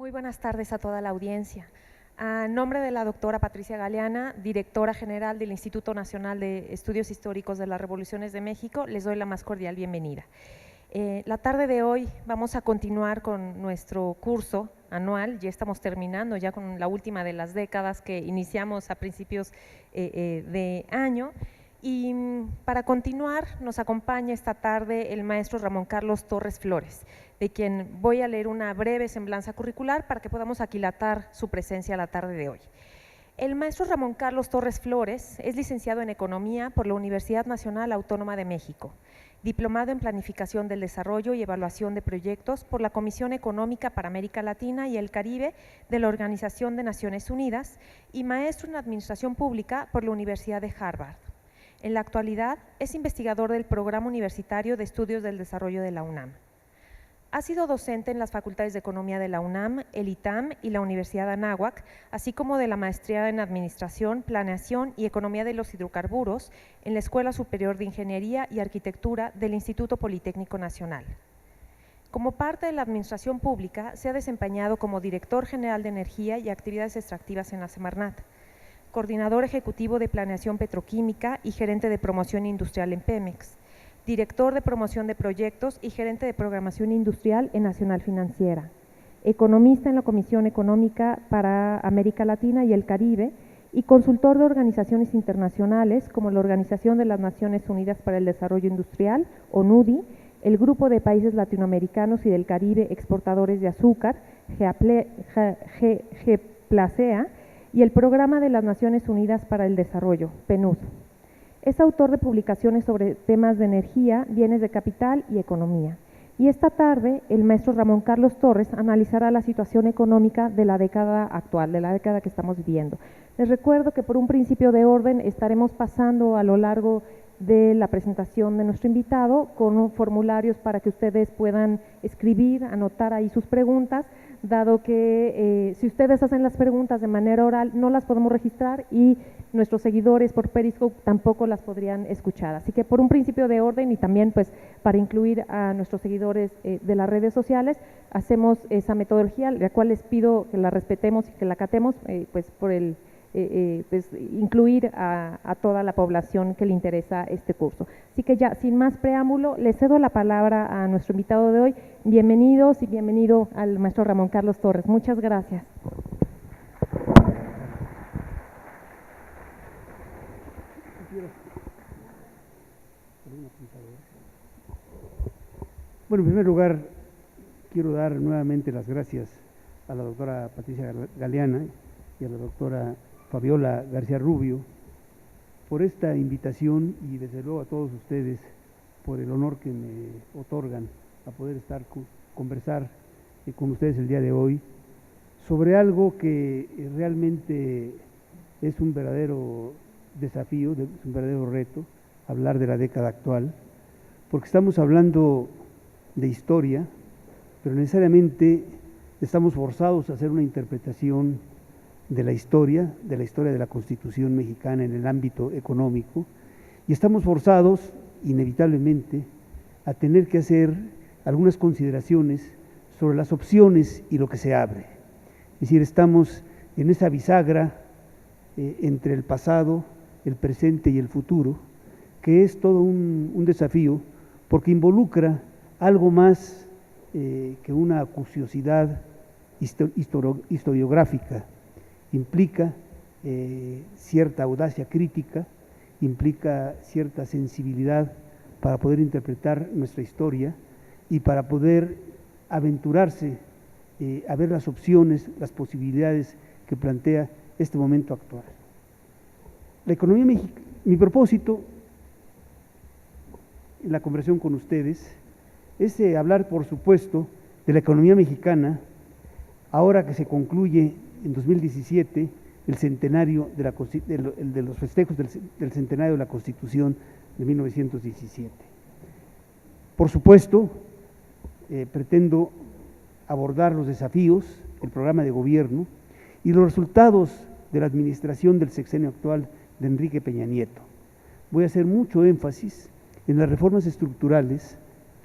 Muy buenas tardes a toda la audiencia. A nombre de la doctora Patricia Galeana, directora general del Instituto Nacional de Estudios Históricos de las Revoluciones de México, les doy la más cordial bienvenida. La tarde de hoy vamos a continuar con nuestro curso anual, ya estamos terminando ya con la última de las décadas que iniciamos a principios de año. Y para continuar nos acompaña esta tarde el maestro Ramón Carlos Torres Flores, de quien voy a leer una breve semblanza curricular para que podamos aquilatar su presencia la tarde de hoy. El maestro Ramón Carlos Torres Flores es licenciado en Economía por la Universidad Nacional Autónoma de México, diplomado en Planificación del Desarrollo y Evaluación de Proyectos por la Comisión Económica para América Latina y el Caribe de la Organización de Naciones Unidas y maestro en Administración Pública por la Universidad de Harvard. En la actualidad es investigador del Programa Universitario de Estudios del Desarrollo de la UNAM. Ha sido docente en las Facultades de Economía de la UNAM, el ITAM y la Universidad de Anáhuac, así como de la Maestría en Administración, Planeación y Economía de los Hidrocarburos en la Escuela Superior de Ingeniería y Arquitectura del Instituto Politécnico Nacional. Como parte de la Administración Pública, se ha desempeñado como Director General de Energía y Actividades Extractivas en la Semarnat, coordinador ejecutivo de Planeación Petroquímica y gerente de Promoción Industrial en Pemex, director de Promoción de Proyectos y gerente de Programación Industrial en Nacional Financiera, economista en la Comisión Económica para América Latina y el Caribe y consultor de organizaciones internacionales como la Organización de las Naciones Unidas para el Desarrollo Industrial, ONUDI, el Grupo de Países Latinoamericanos y del Caribe Exportadores de Azúcar, GEPLACEA, y el Programa de las Naciones Unidas para el Desarrollo, PNUD. Es autor de publicaciones sobre temas de energía, bienes de capital y economía. Y esta tarde el maestro Ramón Carlos Torres analizará la situación económica de la década actual, de la década que estamos viviendo. Les recuerdo que por un principio de orden estaremos pasando a lo largo de la presentación de nuestro invitado con formularios para que ustedes puedan escribir, anotar ahí sus preguntas, dado que si ustedes hacen las preguntas de manera oral no las podemos registrar y nuestros seguidores por Periscope tampoco las podrían escuchar. Así que por un principio de orden y también pues para incluir a nuestros seguidores de las redes sociales, hacemos esa metodología, la cual les pido que la respetemos y que la acatemos pues por el pues incluir a toda la población que le interesa este curso. Así que ya, sin más preámbulo, le cedo la palabra a nuestro invitado de hoy. Bienvenidos y bienvenido al maestro Ramón Carlos Torres. Muchas gracias. Bueno, en primer lugar, quiero dar nuevamente las gracias a la doctora Patricia Galeana y a la doctora Fabiola García Rubio por esta invitación y desde luego a todos ustedes por el honor que me otorgan a poder conversar con ustedes el día de hoy sobre algo que realmente es un verdadero desafío, es un verdadero reto, hablar de la década actual, porque estamos hablando de historia, pero necesariamente estamos forzados a hacer una interpretación de la historia de la Constitución mexicana en el ámbito económico, y estamos forzados inevitablemente a tener que hacer algunas consideraciones sobre las opciones y lo que se abre. Es decir, estamos en esa bisagra entre el pasado, el presente y el futuro, que es todo un desafío porque involucra algo más que una acuciosidad historiográfica. Implica cierta audacia crítica, implica cierta sensibilidad para poder interpretar nuestra historia y para poder aventurarse a ver las opciones, las posibilidades que plantea este momento actual. La economía mexicana, mi propósito en la conversación con ustedes es hablar, por supuesto, de la economía mexicana ahora que se concluye en 2017 el centenario de los festejos del centenario de la Constitución de 1917. Por supuesto, pretendo abordar los desafíos, el programa de gobierno y los resultados de la administración del sexenio actual de Enrique Peña Nieto. Voy a hacer mucho énfasis en las reformas estructurales,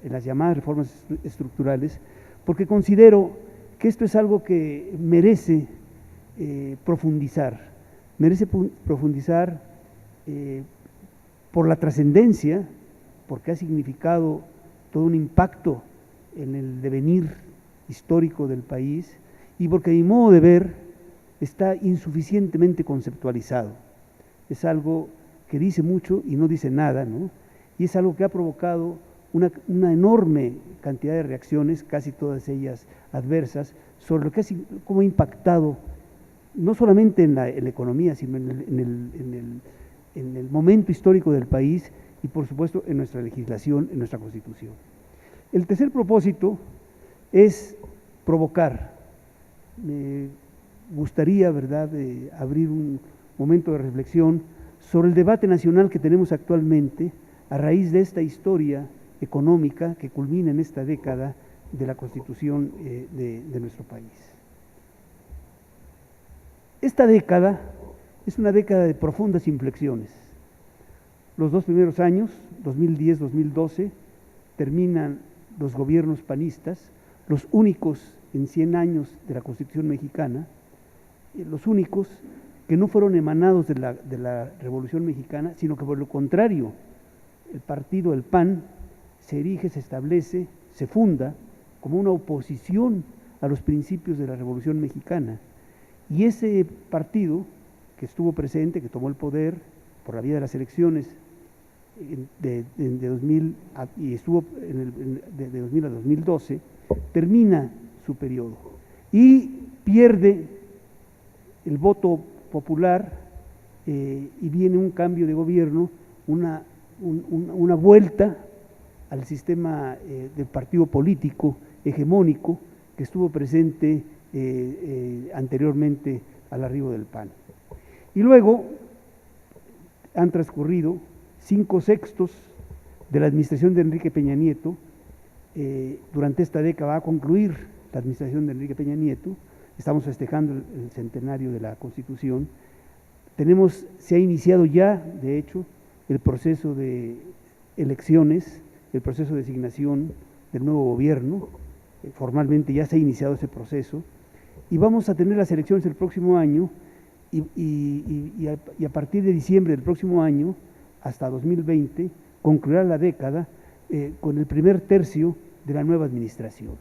en las llamadas reformas estructurales, porque considero que esto es algo que merece profundizar por la trascendencia, porque ha significado todo un impacto en el devenir histórico del país y porque a mi modo de ver está insuficientemente conceptualizado. Es algo que dice mucho y no dice nada, ¿no? Y es algo que ha provocado una enorme cantidad de reacciones, casi todas ellas adversas, sobre lo que cómo ha impactado no solamente en la economía, sino en el momento histórico del país y por supuesto en nuestra legislación, en nuestra Constitución. El tercer propósito es provocar. Me gustaría, ¿verdad?, abrir un momento de reflexión sobre el debate nacional que tenemos actualmente a raíz de esta historia económica que culmina en esta década de la Constitución de nuestro país. Esta década es una década de profundas inflexiones. Los dos primeros años, 2010-2012, terminan los gobiernos panistas, los únicos en 100 años de la Constitución mexicana, los únicos que no fueron emanados de la Revolución Mexicana, sino que por lo contrario, el partido, el PAN, se erige, se establece, se funda como una oposición a los principios de la Revolución Mexicana. Y ese partido que estuvo presente, que tomó el poder por la vía de las elecciones de 2000 y estuvo de 2000 a 2012, termina su periodo y pierde el voto popular y viene un cambio de gobierno, una vuelta al sistema del partido político hegemónico que estuvo presente anteriormente al arribo del PAN. Y luego han transcurrido 5/6 de la administración de Enrique Peña Nieto. Durante esta década va a concluir la administración de Enrique Peña Nieto. Estamos festejando el centenario de la Constitución. Se ha iniciado ya, de hecho, el proceso de elecciones, el proceso de designación del nuevo gobierno. Formalmente ya se ha iniciado ese proceso y vamos a tener las elecciones el próximo año y a partir de diciembre del próximo año hasta 2020 concluirá la década con el primer tercio de la nueva administración.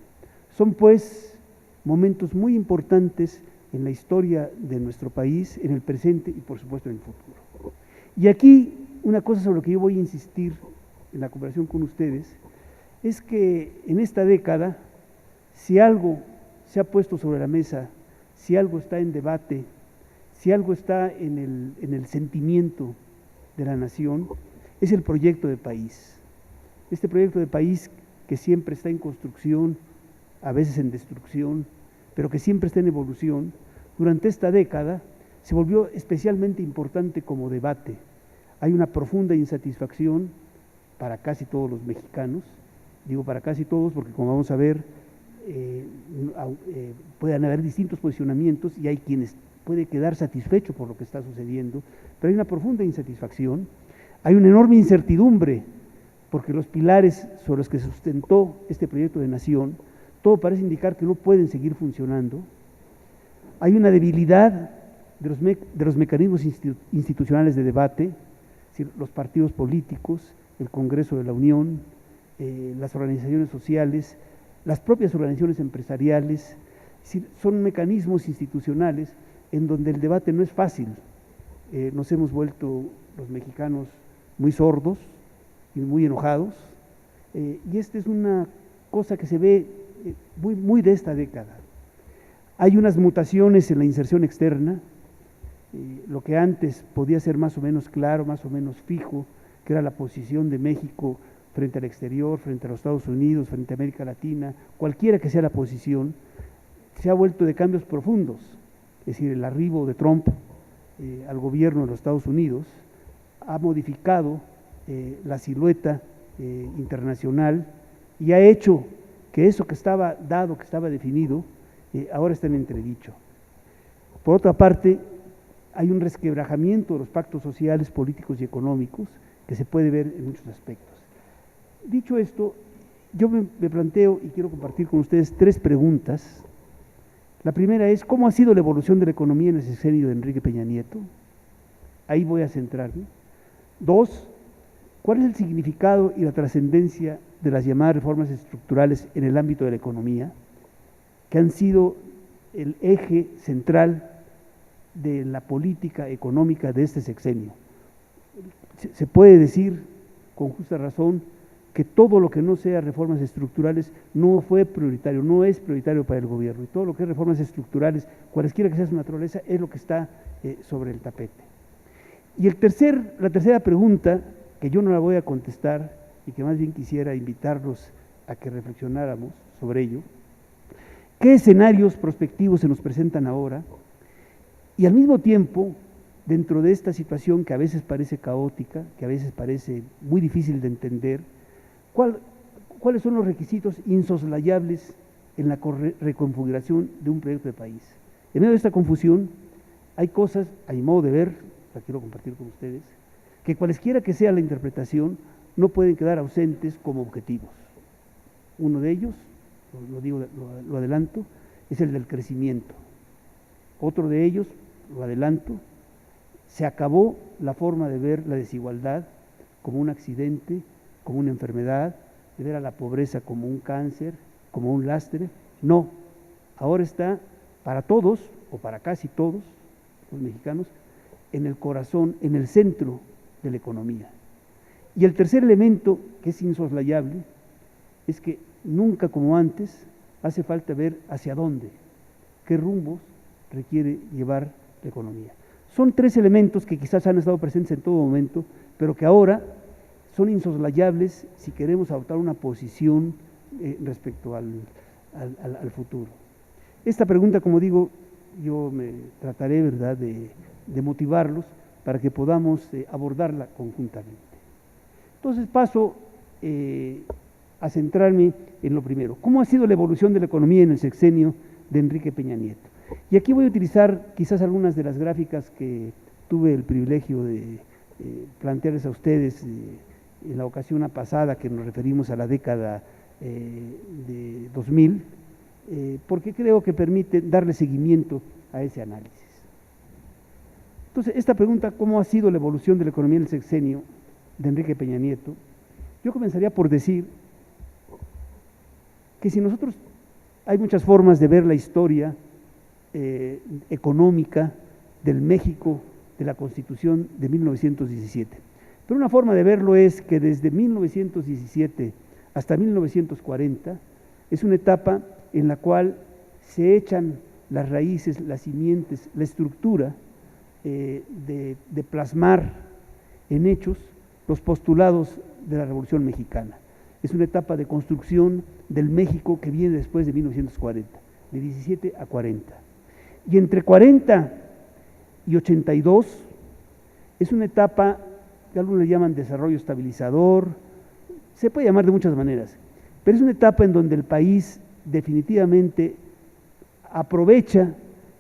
Son pues momentos muy importantes en la historia de nuestro país, en el presente y por supuesto en el futuro. Y aquí una cosa sobre lo que yo voy a insistir en la conversación con ustedes es que en esta década, si algo se ha puesto sobre la mesa, si algo está en debate, si algo está en el sentimiento de la nación, es el proyecto de país. Este proyecto de país que siempre está en construcción, a veces en destrucción, pero que siempre está en evolución, durante esta década se volvió especialmente importante como debate. Hay una profunda insatisfacción para casi todos los mexicanos, digo para casi todos porque como vamos a ver, pueden haber distintos posicionamientos y hay quienes pueden quedar satisfechos por lo que está sucediendo, pero hay una profunda insatisfacción, hay una enorme incertidumbre porque los pilares sobre los que se sustentó este proyecto de nación, todo parece indicar que no pueden seguir funcionando. Hay una debilidad de los mecanismos institucionales de debate, es decir, los partidos políticos, el Congreso de la Unión, las organizaciones sociales, las propias organizaciones empresariales, es decir, son mecanismos institucionales en donde el debate no es fácil. Nos hemos vuelto los mexicanos muy sordos y muy enojados, y esta es una cosa que se ve muy de esta década. Hay unas mutaciones en la inserción externa, lo que antes podía ser más o menos claro, más o menos fijo, que era la posición de México frente al exterior, frente a los Estados Unidos, frente a América Latina, cualquiera que sea la posición, se ha vuelto de cambios profundos. Es decir, el arribo de Trump al gobierno de los Estados Unidos ha modificado la silueta internacional y ha hecho que eso que estaba dado, que estaba definido, ahora está en entredicho. Por otra parte, hay un resquebrajamiento de los pactos sociales, políticos y económicos que se puede ver en muchos aspectos. Dicho esto, yo me planteo y quiero compartir con ustedes 3 preguntas La primera es, ¿cómo ha sido la evolución de la economía en el sexenio de Enrique Peña Nieto? Ahí voy a centrarme. 2, ¿cuál es el significado y la trascendencia de las llamadas reformas estructurales en el ámbito de la economía, que han sido el eje central de la política económica de este sexenio? Se puede decir con justa razón que todo lo que no sea reformas estructurales no fue prioritario, no es prioritario para el gobierno, y todo lo que es reformas estructurales, cualesquiera que sea su naturaleza, es lo que está sobre el tapete. Y la tercera pregunta, que yo no la voy a contestar y que más bien quisiera invitarlos a que reflexionáramos sobre ello: ¿qué escenarios prospectivos se nos presentan ahora? Y al mismo tiempo, dentro de esta situación que a veces parece caótica, que a veces parece muy difícil de entender, ¿cuáles son los requisitos insoslayables en la reconfiguración de un proyecto de país? En medio de esta confusión hay cosas, a mi modo de ver, la quiero compartir con ustedes, que cualesquiera que sea la interpretación, no pueden quedar ausentes como objetivos. Uno de ellos, lo adelanto, es el del crecimiento. Otro de ellos, lo adelanto, se acabó la forma de ver la desigualdad como un accidente, como una enfermedad, de ver a la pobreza como un cáncer, como un lastre. No, ahora está para todos, o para casi todos los mexicanos, en el corazón, en el centro de la economía. Y el tercer elemento, que es insoslayable, es que nunca como antes hace falta ver hacia dónde, qué rumbos requiere llevar la economía. Son 3 elementos que quizás han estado presentes en todo momento, pero que ahora son insoslayables si queremos adoptar una posición respecto al futuro. Esta pregunta, como digo, yo me trataré, ¿verdad?, de motivarlos para que podamos abordarla conjuntamente. Entonces paso a centrarme en lo primero. ¿Cómo ha sido la evolución de la economía en el sexenio de Enrique Peña Nieto? Y aquí voy a utilizar quizás algunas de las gráficas que tuve el privilegio de plantearles a ustedes en la ocasión pasada, que nos referimos a la década de 2000, porque creo que permite darle seguimiento a ese análisis. Entonces, esta pregunta, ¿cómo ha sido la evolución de la economía en el sexenio de Enrique Peña Nieto? Yo comenzaría por decir que si nosotros, hay muchas formas de ver la historia económica del México de la Constitución de 1917. Pero una forma de verlo es que desde 1917 hasta 1940 es una etapa en la cual se echan las raíces, las simientes, la estructura de plasmar en hechos los postulados de la Revolución Mexicana. Es una etapa de construcción del México que viene después de 1940, de 17 a 40. Y entre 40 y 82 es una etapa que algunos le llaman desarrollo estabilizador, se puede llamar de muchas maneras, pero es una etapa en donde el país definitivamente aprovecha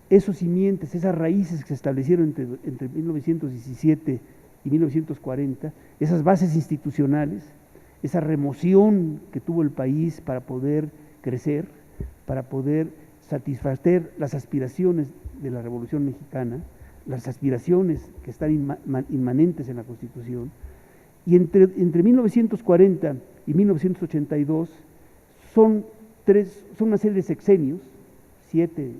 esos simientes, esas raíces que se establecieron entre 1917 y 1940, esas bases institucionales, esa remoción que tuvo el país para poder crecer, para poder satisfacer las aspiraciones de la Revolución Mexicana, las aspiraciones que están inmanentes en la Constitución. Y entre 1940 y 1982 son una serie de sexenios, 7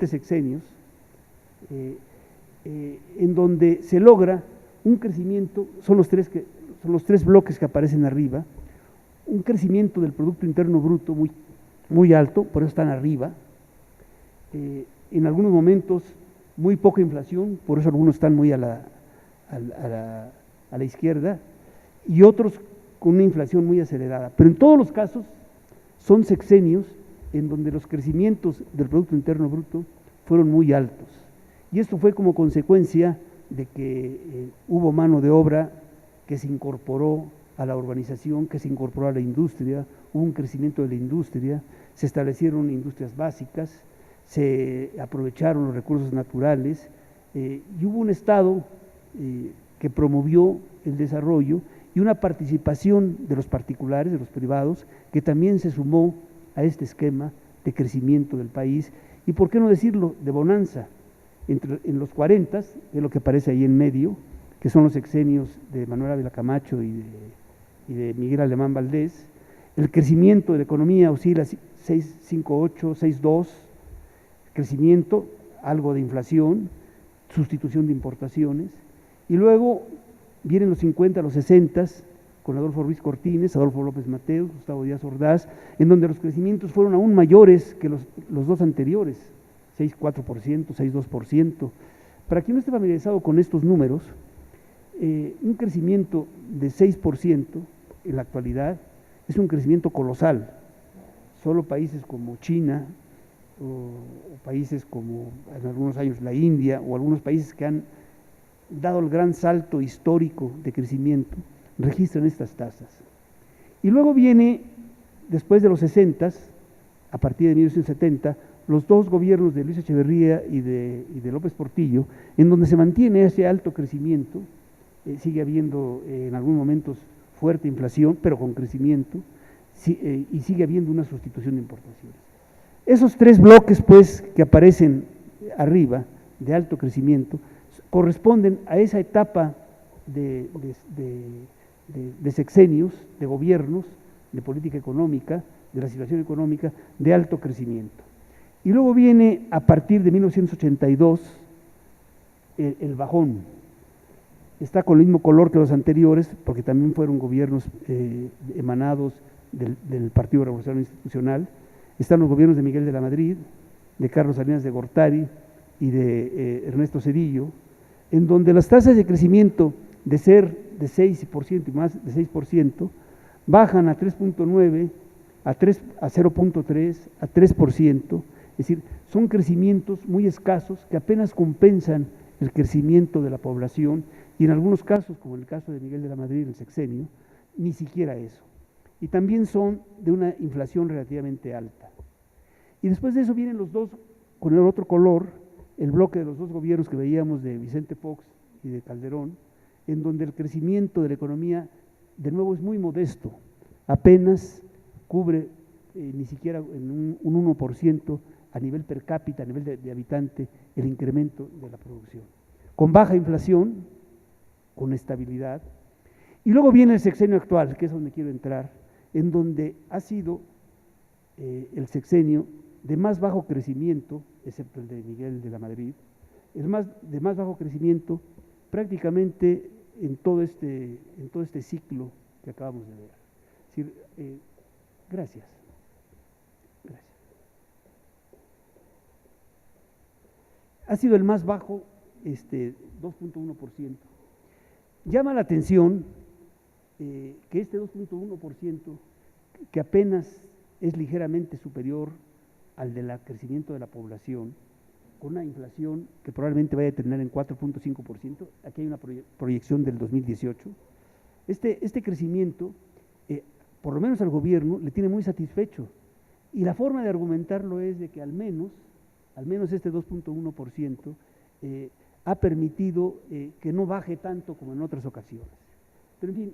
sexenios, en donde se logra un crecimiento, son los tres bloques que aparecen arriba, un crecimiento del Producto Interno Bruto muy alto, por eso están arriba, en algunos momentos muy poca inflación, por eso algunos están muy a la izquierda, y otros con una inflación muy acelerada. Pero en todos los casos son sexenios en donde los crecimientos del Producto Interno Bruto fueron muy altos. Y esto fue como consecuencia de que hubo mano de obra que se incorporó a la urbanización, que se incorporó a la industria, hubo un crecimiento de la industria, se establecieron industrias básicas, se aprovecharon los recursos naturales, y hubo un Estado que promovió el desarrollo y una participación de los particulares, de los privados, que también se sumó a este esquema de crecimiento del país y, por qué no decirlo, de bonanza. En los 40, que es lo que aparece ahí en medio, que son los sexenios de Manuel Ávila Camacho y de Miguel Alemán Valdés, el crecimiento de la economía oscila 6,58, 6,2, crecimiento, algo de inflación, sustitución de importaciones, y luego vienen los 50, los 60, con Adolfo Ruiz Cortines, Adolfo López Mateos, Gustavo Díaz Ordaz, en donde los crecimientos fueron aún mayores que los dos anteriores, 6,4%, 6,2%. Para quien no esté familiarizado con estos números, un crecimiento de 6% en la actualidad es un crecimiento colosal. Solo países como China o países como en algunos años la India o algunos países que han dado el gran salto histórico de crecimiento registran estas tasas. Y luego viene, después de los 60, a partir de 1970, los dos gobiernos de Luis Echeverría y de López Portillo, en donde se mantiene ese alto crecimiento, sigue habiendo en algunos momentos fuerte inflación, pero con crecimiento, y sigue habiendo una sustitución de importaciones. Esos tres bloques, pues, que aparecen arriba, de alto crecimiento, corresponden a esa etapa de sexenios, de gobiernos, de política económica, de la situación económica, de alto crecimiento. Y luego viene, a partir de 1982, el bajón. Está con el mismo color que los anteriores, porque también fueron gobiernos emanados del Partido Revolucionario Institucional. Están los gobiernos de Miguel de la Madrid, de Carlos Salinas de Gortari y de Ernesto Zedillo, en donde las tasas de crecimiento de ser de 6% y más de 6%, bajan a 3,9%, a 0,3%, a 3%, es decir, son crecimientos muy escasos que apenas compensan el crecimiento de la población y en algunos casos, como en el caso de Miguel de la Madrid, el sexenio, ni siquiera eso. Y también son de una inflación relativamente alta. Y después de eso vienen los dos, con el otro color, el bloque de los dos gobiernos que veíamos de Vicente Fox y de Calderón, en donde el crecimiento de la economía, de nuevo, es muy modesto, apenas cubre ni siquiera en un 1% a nivel per cápita, a nivel de habitante, el incremento de la producción. Con baja inflación, con estabilidad. Y luego viene el sexenio actual, que es donde quiero entrar, en donde ha sido el sexenio de más bajo crecimiento, excepto el de Miguel de la Madrid, de más bajo crecimiento prácticamente en todo este ciclo que acabamos de ver. Es decir, gracias. Ha sido el más bajo, 2,1%. Llama la atención que este 2,1%, que apenas es ligeramente superior al del crecimiento de la población, con una inflación que probablemente vaya a terminar en 4,5%, aquí hay una proyección del 2018, este crecimiento, por lo menos al gobierno, le tiene muy satisfecho, y la forma de argumentarlo es de que al menos este 2,1% ha permitido que no baje tanto como en otras ocasiones. Pero en fin,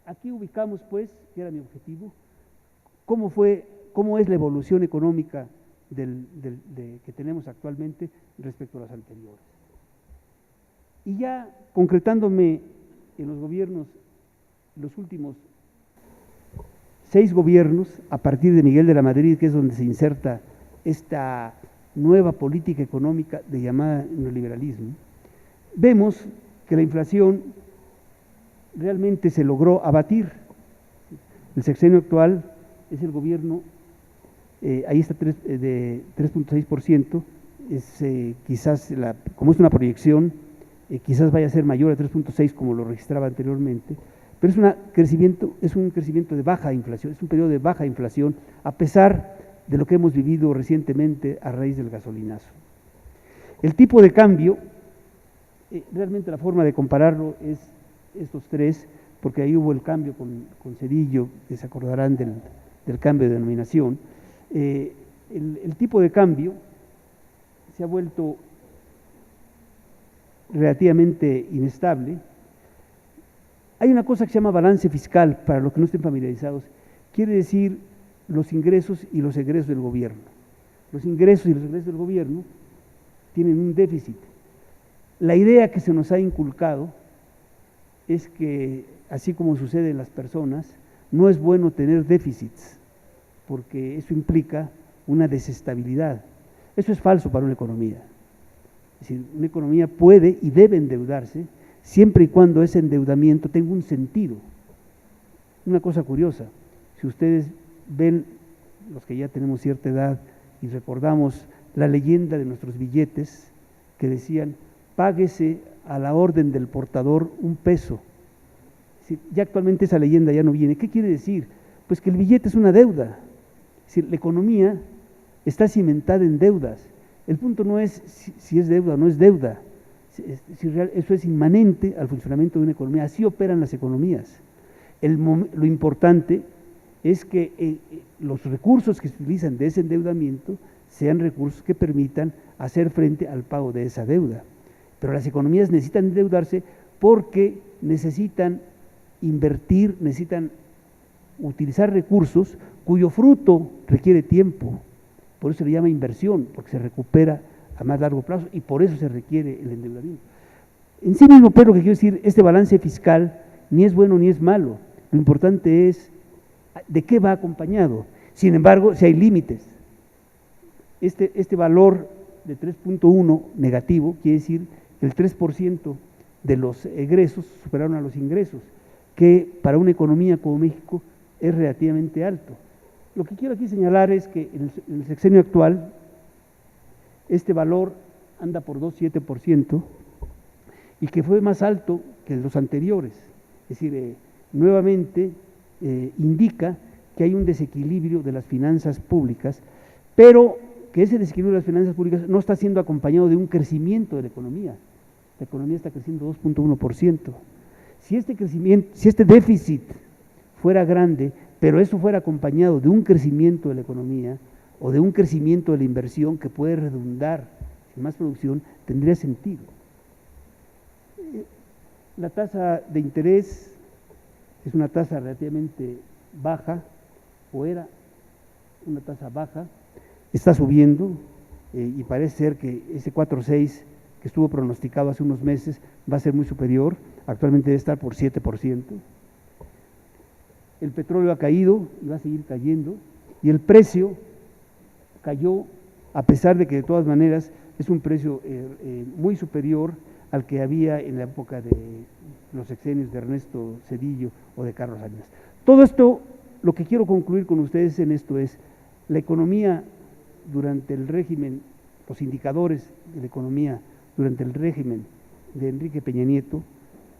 aquí ubicamos, pues, que era mi objetivo, cómo es la evolución económica que tenemos actualmente respecto a las anteriores. Y ya concretándome en los gobiernos, los últimos 6 gobiernos, a partir de Miguel de la Madrid, que es donde se inserta esta nueva política económica de llamada neoliberalismo, vemos que la inflación realmente se logró abatir. El sexenio actual es el gobierno, ahí está de 3,6%, quizás, como es una proyección, quizás vaya a ser mayor a 3,6% como lo registraba anteriormente, pero es un crecimiento de baja inflación, es un periodo de baja inflación, a pesar de lo que hemos vivido recientemente a raíz del gasolinazo. El tipo de cambio, realmente la forma de compararlo es estos tres, porque ahí hubo el cambio con Zedillo, que se acordarán del cambio de denominación. El tipo de cambio se ha vuelto relativamente inestable. Hay una cosa que se llama balance fiscal, para los que no estén familiarizados, quiere decir los ingresos y los egresos del gobierno. Los ingresos y los egresos del gobierno tienen un déficit. La idea que se nos ha inculcado es que, así como sucede en las personas, no es bueno tener déficits, porque eso implica una desestabilidad. Eso es falso para una economía. Es decir, una economía puede y debe endeudarse siempre y cuando ese endeudamiento tenga un sentido. Una cosa curiosa, si ustedes ven, los que ya tenemos cierta edad y recordamos la leyenda de nuestros billetes que decían, páguese a la orden del portador $1. Ya actualmente esa leyenda ya no viene. ¿Qué quiere decir? Pues que el billete es una deuda. Es decir, la economía está cimentada en deudas. El punto no es si es deuda o no es deuda. Eso es inmanente al funcionamiento de una economía. Así operan las economías. Lo importante es que los recursos que se utilizan de ese endeudamiento sean recursos que permitan hacer frente al pago de esa deuda. Pero las economías necesitan endeudarse porque necesitan invertir, necesitan utilizar recursos cuyo fruto requiere tiempo. Por eso se le llama inversión, porque se recupera a más largo plazo y por eso se requiere el endeudamiento. En sí mismo, pues, lo que quiero decir, este balance fiscal ni es bueno ni es malo. Lo importante es de qué va acompañado. Sin embargo, si hay límites. Este valor de 3.1 negativo quiere decir que el 3% de los egresos superaron a los ingresos, que para una economía como México es relativamente alto. Lo que quiero aquí señalar es que en el sexenio actual este valor anda por 2,7% y que fue más alto que los anteriores. Es decir, nuevamente indica que hay un desequilibrio de las finanzas públicas, pero que ese desequilibrio de las finanzas públicas no está siendo acompañado de un crecimiento de la economía. La economía está creciendo 2,1%. Si este déficit fuera grande, pero eso fuera acompañado de un crecimiento de la economía o de un crecimiento de la inversión que puede redundar en más producción, tendría sentido. La tasa de interés es una tasa relativamente baja, o era una tasa baja, está subiendo y parece ser que ese 4,6 que estuvo pronosticado hace unos meses va a ser muy superior, actualmente debe estar por 7%. El petróleo ha caído y va a seguir cayendo, y el precio cayó, a pesar de que de todas maneras es un precio muy superior al que había en la época de los sexenios de Ernesto Zedillo o de Carlos Salinas. Todo esto, lo que quiero concluir con ustedes en esto es, la economía durante el régimen, los indicadores de la economía durante el régimen de Enrique Peña Nieto,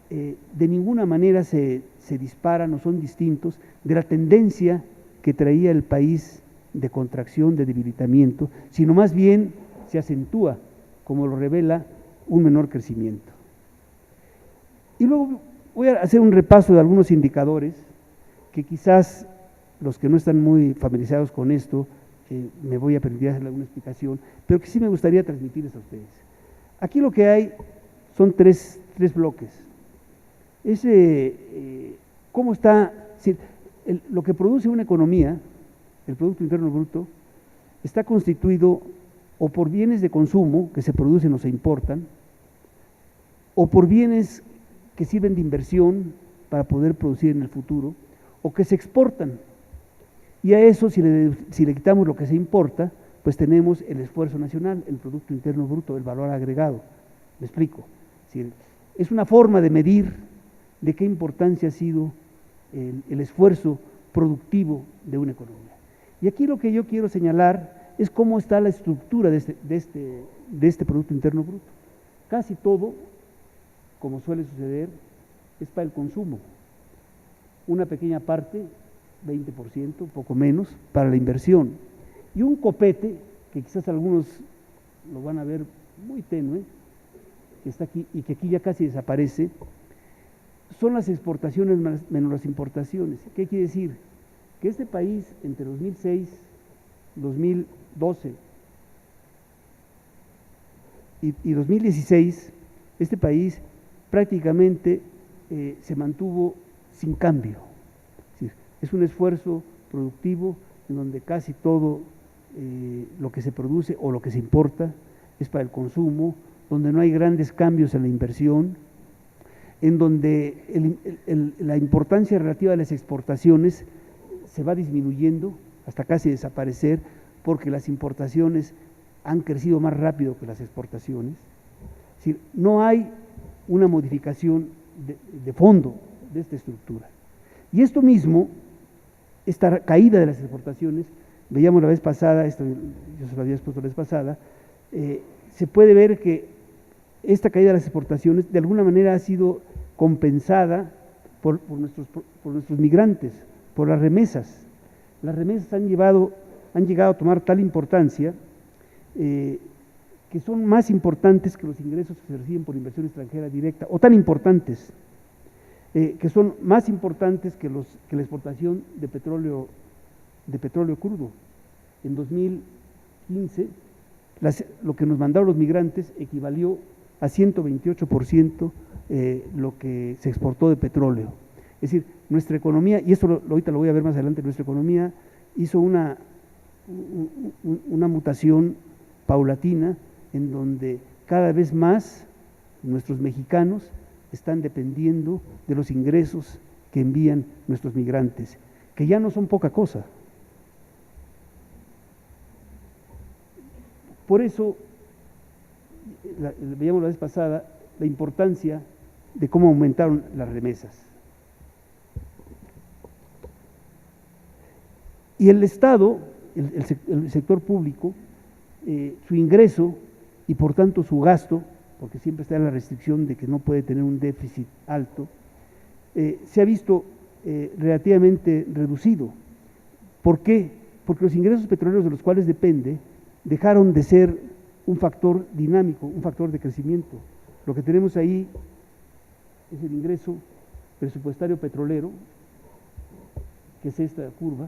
de ninguna manera se disparan o son distintos de la tendencia que traía el país de contracción, de debilitamiento, sino más bien se acentúa, como lo revela un menor crecimiento. Y luego voy a hacer un repaso de algunos indicadores que quizás los que no están muy familiarizados con esto, me voy a permitir hacer alguna explicación, pero que sí me gustaría transmitirles a ustedes. Aquí lo que hay son tres bloques. ¿Cómo está? Lo que produce una economía, el Producto Interno Bruto, está constituido o por bienes de consumo que se producen o se importan, o por bienes que sirven de inversión para poder producir en el futuro, o que se exportan. Y a eso, si le quitamos lo que se importa, pues tenemos el esfuerzo nacional, el Producto Interno Bruto, el valor agregado. ¿Me explico? Es una forma de medir de qué importancia ha sido el esfuerzo productivo de una economía. Y aquí lo que yo quiero señalar es cómo está la estructura de este Producto Interno Bruto. Casi todo, como suele suceder, es para el consumo. Una pequeña parte, 20%, poco menos, para la inversión. Y un copete, que quizás algunos lo van a ver muy tenue, que está aquí y que aquí ya casi desaparece, son las exportaciones menos las importaciones. ¿Qué quiere decir? Que este país entre 2006, 2012 y 2016, este país prácticamente se mantuvo sin cambio. Es un esfuerzo productivo en donde casi todo lo que se produce o lo que se importa es para el consumo, donde no hay grandes cambios en la inversión, en donde la importancia relativa de las exportaciones se va disminuyendo hasta casi desaparecer, porque las importaciones han crecido más rápido que las exportaciones. Es decir, no hay una modificación de fondo de esta estructura. Y esto mismo, esta caída de las exportaciones, veíamos la vez pasada, esto yo se lo había expuesto la vez pasada, se puede ver que esta caída de las exportaciones de alguna manera ha sido compensada por nuestros migrantes, por las remesas. Las remesas han llegado a tomar tal importancia que son más importantes que los ingresos que se reciben por inversión extranjera directa, o tan importantes, que son más importantes que la exportación de petróleo crudo. En 2015, lo que nos mandaron los migrantes equivalió a 128% lo que se exportó de petróleo. Es decir, nuestra economía, y esto ahorita lo voy a ver más adelante, nuestra economía hizo una mutación paulatina en donde cada vez más nuestros mexicanos están dependiendo de los ingresos que envían nuestros migrantes, que ya no son poca cosa. Por eso, veíamos la vez pasada, la importancia de cómo aumentaron las remesas. Y el Estado, el sector público, su ingreso y por tanto su gasto, porque siempre está la restricción de que no puede tener un déficit alto, se ha visto relativamente reducido. ¿Por qué? Porque los ingresos petroleros de los cuales depende dejaron de ser un factor dinámico, un factor de crecimiento. Lo que tenemos ahí es el ingreso presupuestario petrolero, que es esta curva,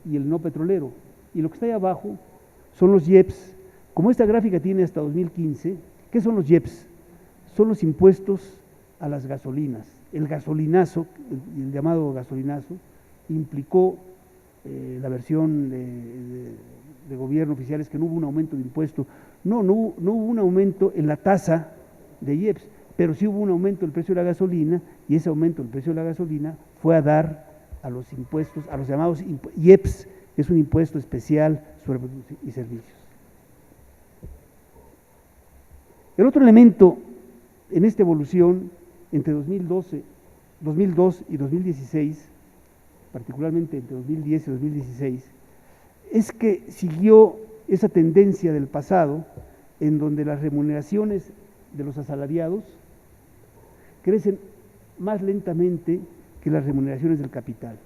y el no petrolero. Y lo que está ahí abajo son los IEPS. Como esta gráfica tiene hasta 2015, ¿qué son los IEPS? Son los impuestos a las gasolinas. El gasolinazo, el llamado gasolinazo, implicó la versión de gobierno oficial es que no hubo un aumento de impuesto. No hubo un aumento en la tasa de IEPS, pero sí hubo un aumento del precio de la gasolina, y ese aumento del precio de la gasolina fue a dar a los impuestos, a los llamados IEPS, que es un impuesto especial sobre productos y servicios. El otro elemento en esta evolución entre 2002 y 2016, particularmente entre 2010 y 2016, es que siguió esa tendencia del pasado en donde las remuneraciones de los asalariados crecen más lentamente que las remuneraciones del capital.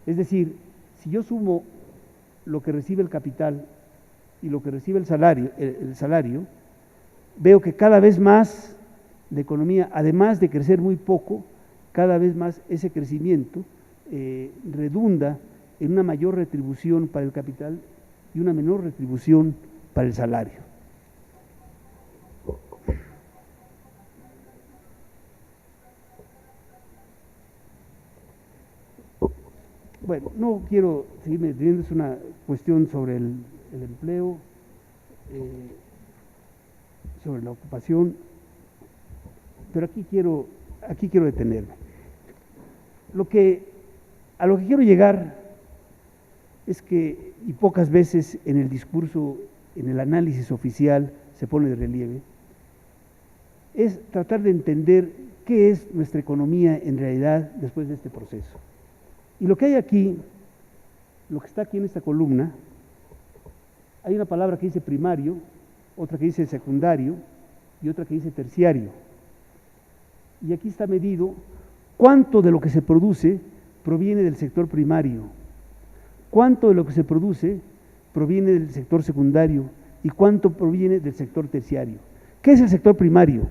Es decir, si yo sumo lo que recibe el capital y lo que recibe el salario, veo que cada vez más la economía, además de crecer muy poco, cada vez más ese crecimiento redunda en una mayor retribución para el capital y una menor retribución para el salario. Bueno, no quiero seguirme deteniendo, es una cuestión sobre el empleo, sobre la ocupación, pero aquí quiero detenerme. A lo que quiero llegar es que, y pocas veces en el discurso, en el análisis oficial se pone de relieve, es tratar de entender qué es nuestra economía en realidad después de este proceso. Y lo que hay aquí, lo que está aquí en esta columna, hay una palabra que dice primario, otra que dice secundario y otra que dice terciario. Y aquí está medido cuánto de lo que se produce proviene del sector primario, cuánto de lo que se produce proviene del sector secundario y cuánto proviene del sector terciario. ¿Qué es el sector primario?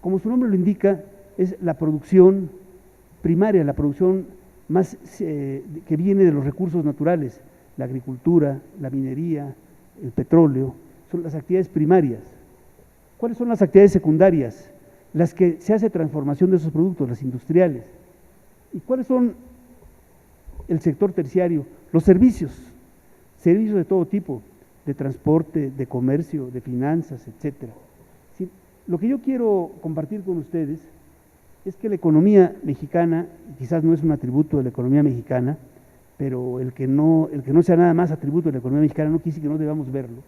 Como su nombre lo indica, es la producción primaria, la producción más que viene de los recursos naturales, la agricultura, la minería, el petróleo, son las actividades primarias. ¿Cuáles son las actividades secundarias? Las que se hace transformación de esos productos, las industriales. ¿Y cuáles son el sector terciario, los servicios de todo tipo, de transporte, de comercio, de finanzas, etcétera. Sí, lo que yo quiero compartir con ustedes es que la economía mexicana, quizás no es un atributo de la economía mexicana, pero el que no sea nada más atributo de la economía mexicana no quiere decir que no debamos verlo.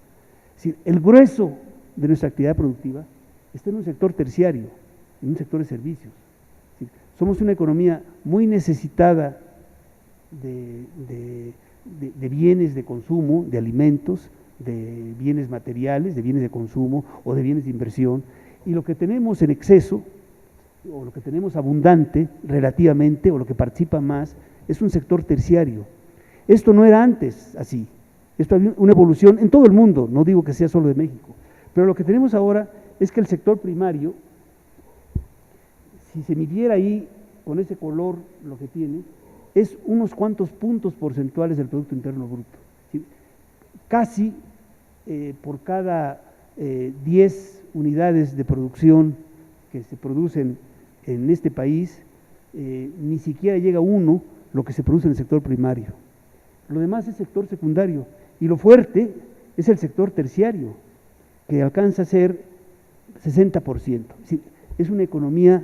Es decir, el grueso de nuestra actividad productiva está en un sector terciario, en un sector de servicios. Es decir, somos una economía muy necesitada de bienes de consumo, de alimentos, de bienes materiales, de bienes de consumo o de bienes de inversión, y lo que tenemos en exceso o lo que tenemos abundante relativamente o lo que participa más es un sector terciario. Esto no era antes así, esto había una evolución en todo el mundo, no digo que sea solo de México, pero lo que tenemos ahora es que el sector primario, si se midiera ahí con ese color lo que tiene, es unos cuantos puntos porcentuales del Producto Interno Bruto. ¿Sí? Casi por cada 10 unidades de producción que se producen en este país, ni siquiera llega uno lo que se produce en el sector primario. Lo demás es sector secundario, y lo fuerte es el sector terciario, que alcanza a ser 60%. Es una economía,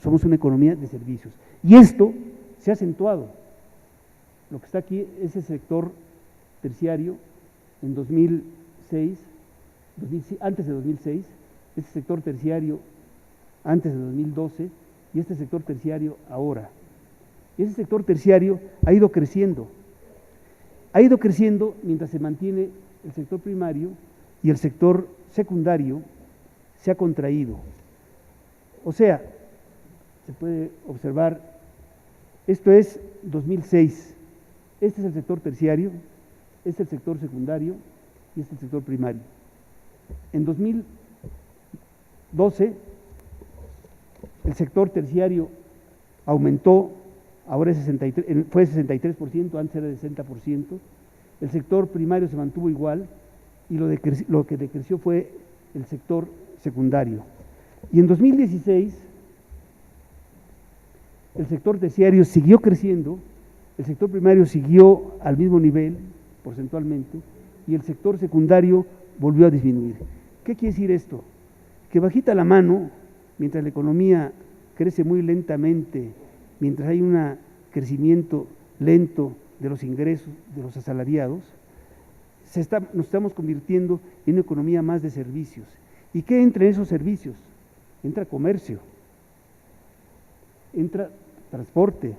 somos una economía de servicios. Y esto se ha acentuado. Lo que está aquí es el sector terciario en 2006, antes de 2006, este sector terciario antes de 2012 y este sector terciario ahora. Y ese sector terciario ha ido creciendo mientras se mantiene el sector primario y el sector secundario se ha contraído. O sea, se puede observar, esto es 2006, este es el sector terciario, este es el sector secundario y este es el sector primario. En 2012, el sector terciario aumentó, ahora es 63, fue 63%, antes era de 60%, el sector primario se mantuvo igual y lo que decreció fue el sector secundario. Y en 2016, el sector terciario siguió creciendo, el sector primario siguió al mismo nivel, porcentualmente, y el sector secundario volvió a disminuir. ¿Qué quiere decir esto? Que bajita la mano, mientras la economía crece muy lentamente, mientras hay un crecimiento lento de los ingresos de los asalariados, nos estamos convirtiendo en una economía más de servicios. ¿Y qué entra en esos servicios? Entra comercio, entra transporte,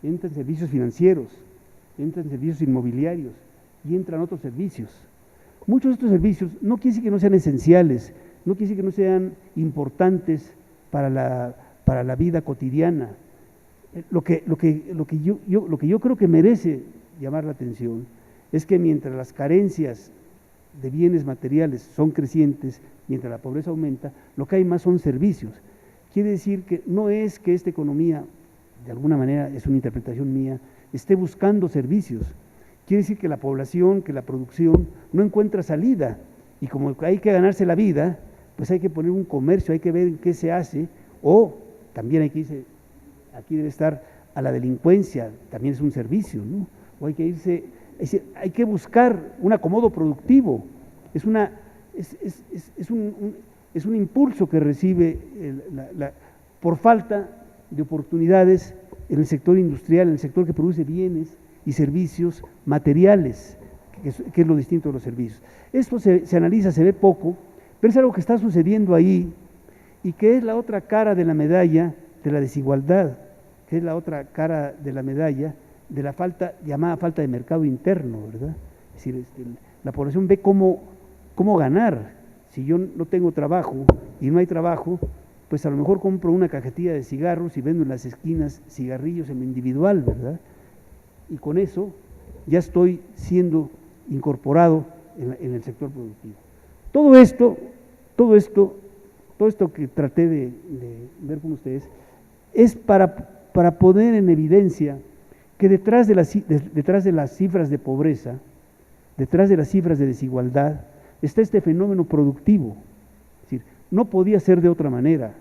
entran servicios financieros, entran servicios inmobiliarios y entran otros servicios. Muchos de estos servicios no quiere decir que no sean esenciales, no quiere decir que no sean importantes para la vida cotidiana. Lo que yo creo que merece llamar la atención es que mientras las carencias de bienes materiales son crecientes, mientras la pobreza aumenta, lo que hay más son servicios. Quiere decir que no es que esta economía, de alguna manera, es una interpretación mía, esté buscando servicios. Quiere decir que la población, que la producción no encuentra salida, y como hay que ganarse la vida, pues hay que poner un comercio, hay que ver en qué se hace, o también hay que irse, aquí debe estar a la delincuencia, también es un servicio, ¿no? O hay que irse, hay que buscar un acomodo productivo, es un impulso que recibe por falta de oportunidades en el sector industrial, en el sector que produce bienes y servicios materiales, que es lo distinto de los servicios. Esto se analiza, se ve poco, pero es algo que está sucediendo ahí y que es la otra cara de la medalla de la desigualdad, que es la otra cara de la medalla de la llamada falta de mercado interno, ¿verdad? Es decir, la población ve cómo ganar. Si yo no tengo trabajo y no hay trabajo, pues a lo mejor compro una cajetilla de cigarros y vendo en las esquinas cigarrillos en lo individual, ¿verdad? Y con eso ya estoy siendo incorporado en el sector productivo. Todo esto que traté de ver con ustedes es para poner en evidencia que detrás de las cifras de pobreza, detrás de las cifras de desigualdad, está este fenómeno productivo. Es decir, no podía ser de otra manera.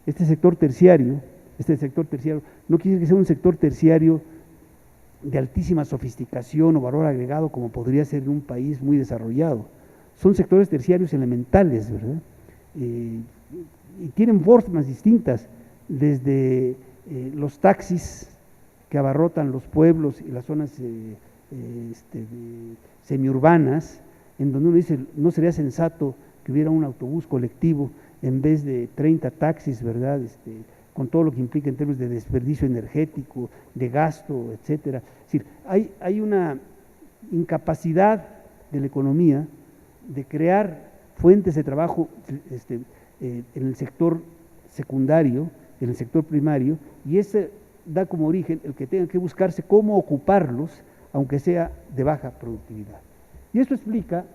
Este sector terciario no quiere decir que sea un sector terciario de altísima sofisticación o valor agregado como podría ser en un país muy desarrollado. Son sectores terciarios elementales, ¿verdad? Y tienen formas distintas, desde los taxis que abarrotan los pueblos y las zonas semiurbanas, en donde uno dice, no sería sensato que hubiera un autobús colectivo en vez de 30 taxis, ¿verdad? Con todo lo que implica en términos de desperdicio energético, de gasto, etcétera. Es decir, hay una incapacidad de la economía de crear fuentes de trabajo en el sector secundario, en el sector primario, y ese da como origen el que tengan que buscarse cómo ocuparlos, aunque sea de baja productividad. Y esto explica,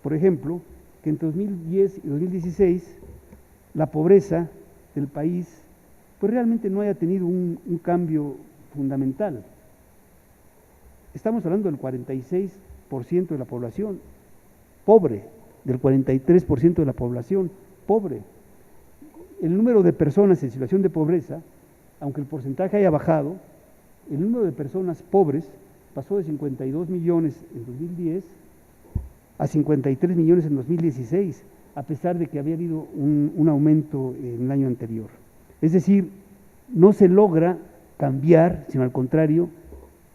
por ejemplo, que entre 2010 y 2016 la pobreza del país pues realmente no haya tenido un cambio fundamental. Estamos hablando del 46% de la población pobre, del 43% de la población pobre. El número de personas en situación de pobreza, aunque el porcentaje haya bajado, el número de personas pobres pasó de 52 millones en 2010 a 53 millones en 2016, a pesar de que había habido un aumento en el año anterior. Es decir, no se logra cambiar, sino al contrario,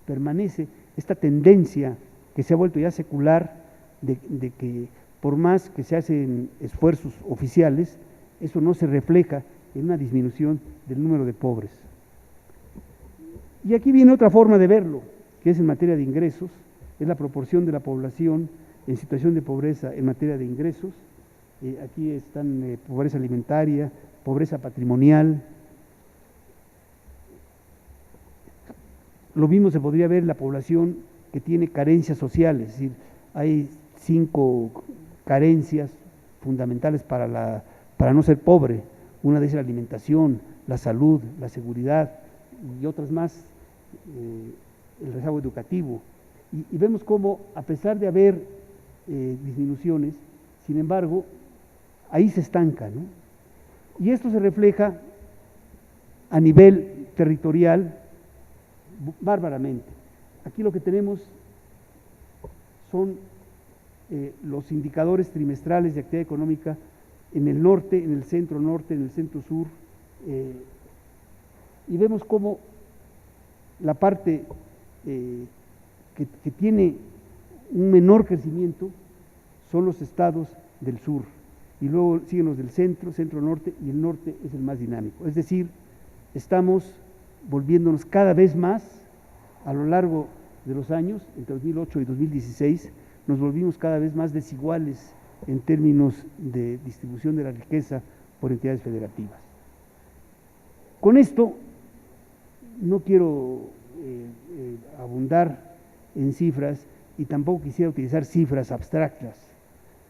permanece esta tendencia que se ha vuelto ya secular de que por más que se hacen esfuerzos oficiales, eso no se refleja en una disminución del número de pobres. Y aquí viene otra forma de verlo, que es en materia de ingresos, es la proporción de la población en situación de pobreza en materia de ingresos. Aquí están pobreza alimentaria, pobreza patrimonial. Lo mismo se podría ver en la población que tiene carencias sociales, es decir, hay 5 carencias fundamentales para no ser pobre. Una de ellas es la alimentación, la salud, la seguridad y otras más, el rezago educativo. Y vemos cómo, a pesar de haber disminuciones, sin embargo, ahí se estanca, ¿no? Y esto se refleja a nivel territorial bárbaramente. Aquí lo que tenemos son los indicadores trimestrales de actividad económica en el norte, en el centro norte, en el centro sur, y vemos cómo la parte que tiene un menor crecimiento son los estados del sur, y luego siguen los del centro, centro norte, y el norte es el más dinámico. Es decir, estamos volviéndonos cada vez más a lo largo de los años, entre 2008 y 2016, nos volvimos cada vez más desiguales en términos de distribución de la riqueza por entidades federativas. Con esto no quiero abundar en cifras y tampoco quisiera utilizar cifras abstractas.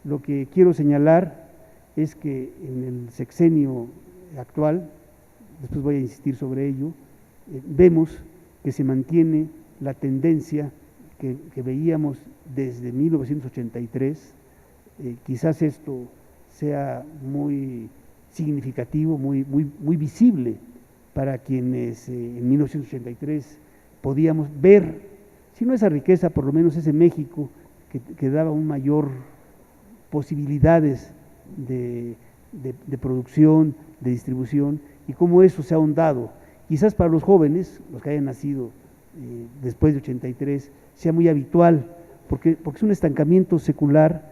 Lo que quiero señalar es que en el sexenio actual, después voy a insistir sobre ello, vemos que se mantiene la tendencia que veíamos desde 1983. Quizás esto sea muy significativo, muy visible para quienes en 1983 podíamos ver, si no esa riqueza, por lo menos ese México que daba un mayor posibilidades de producción, de distribución, y cómo eso se ha ahondado. Quizás para los jóvenes, los que hayan nacido después de 83, sea muy habitual, porque es un estancamiento secular,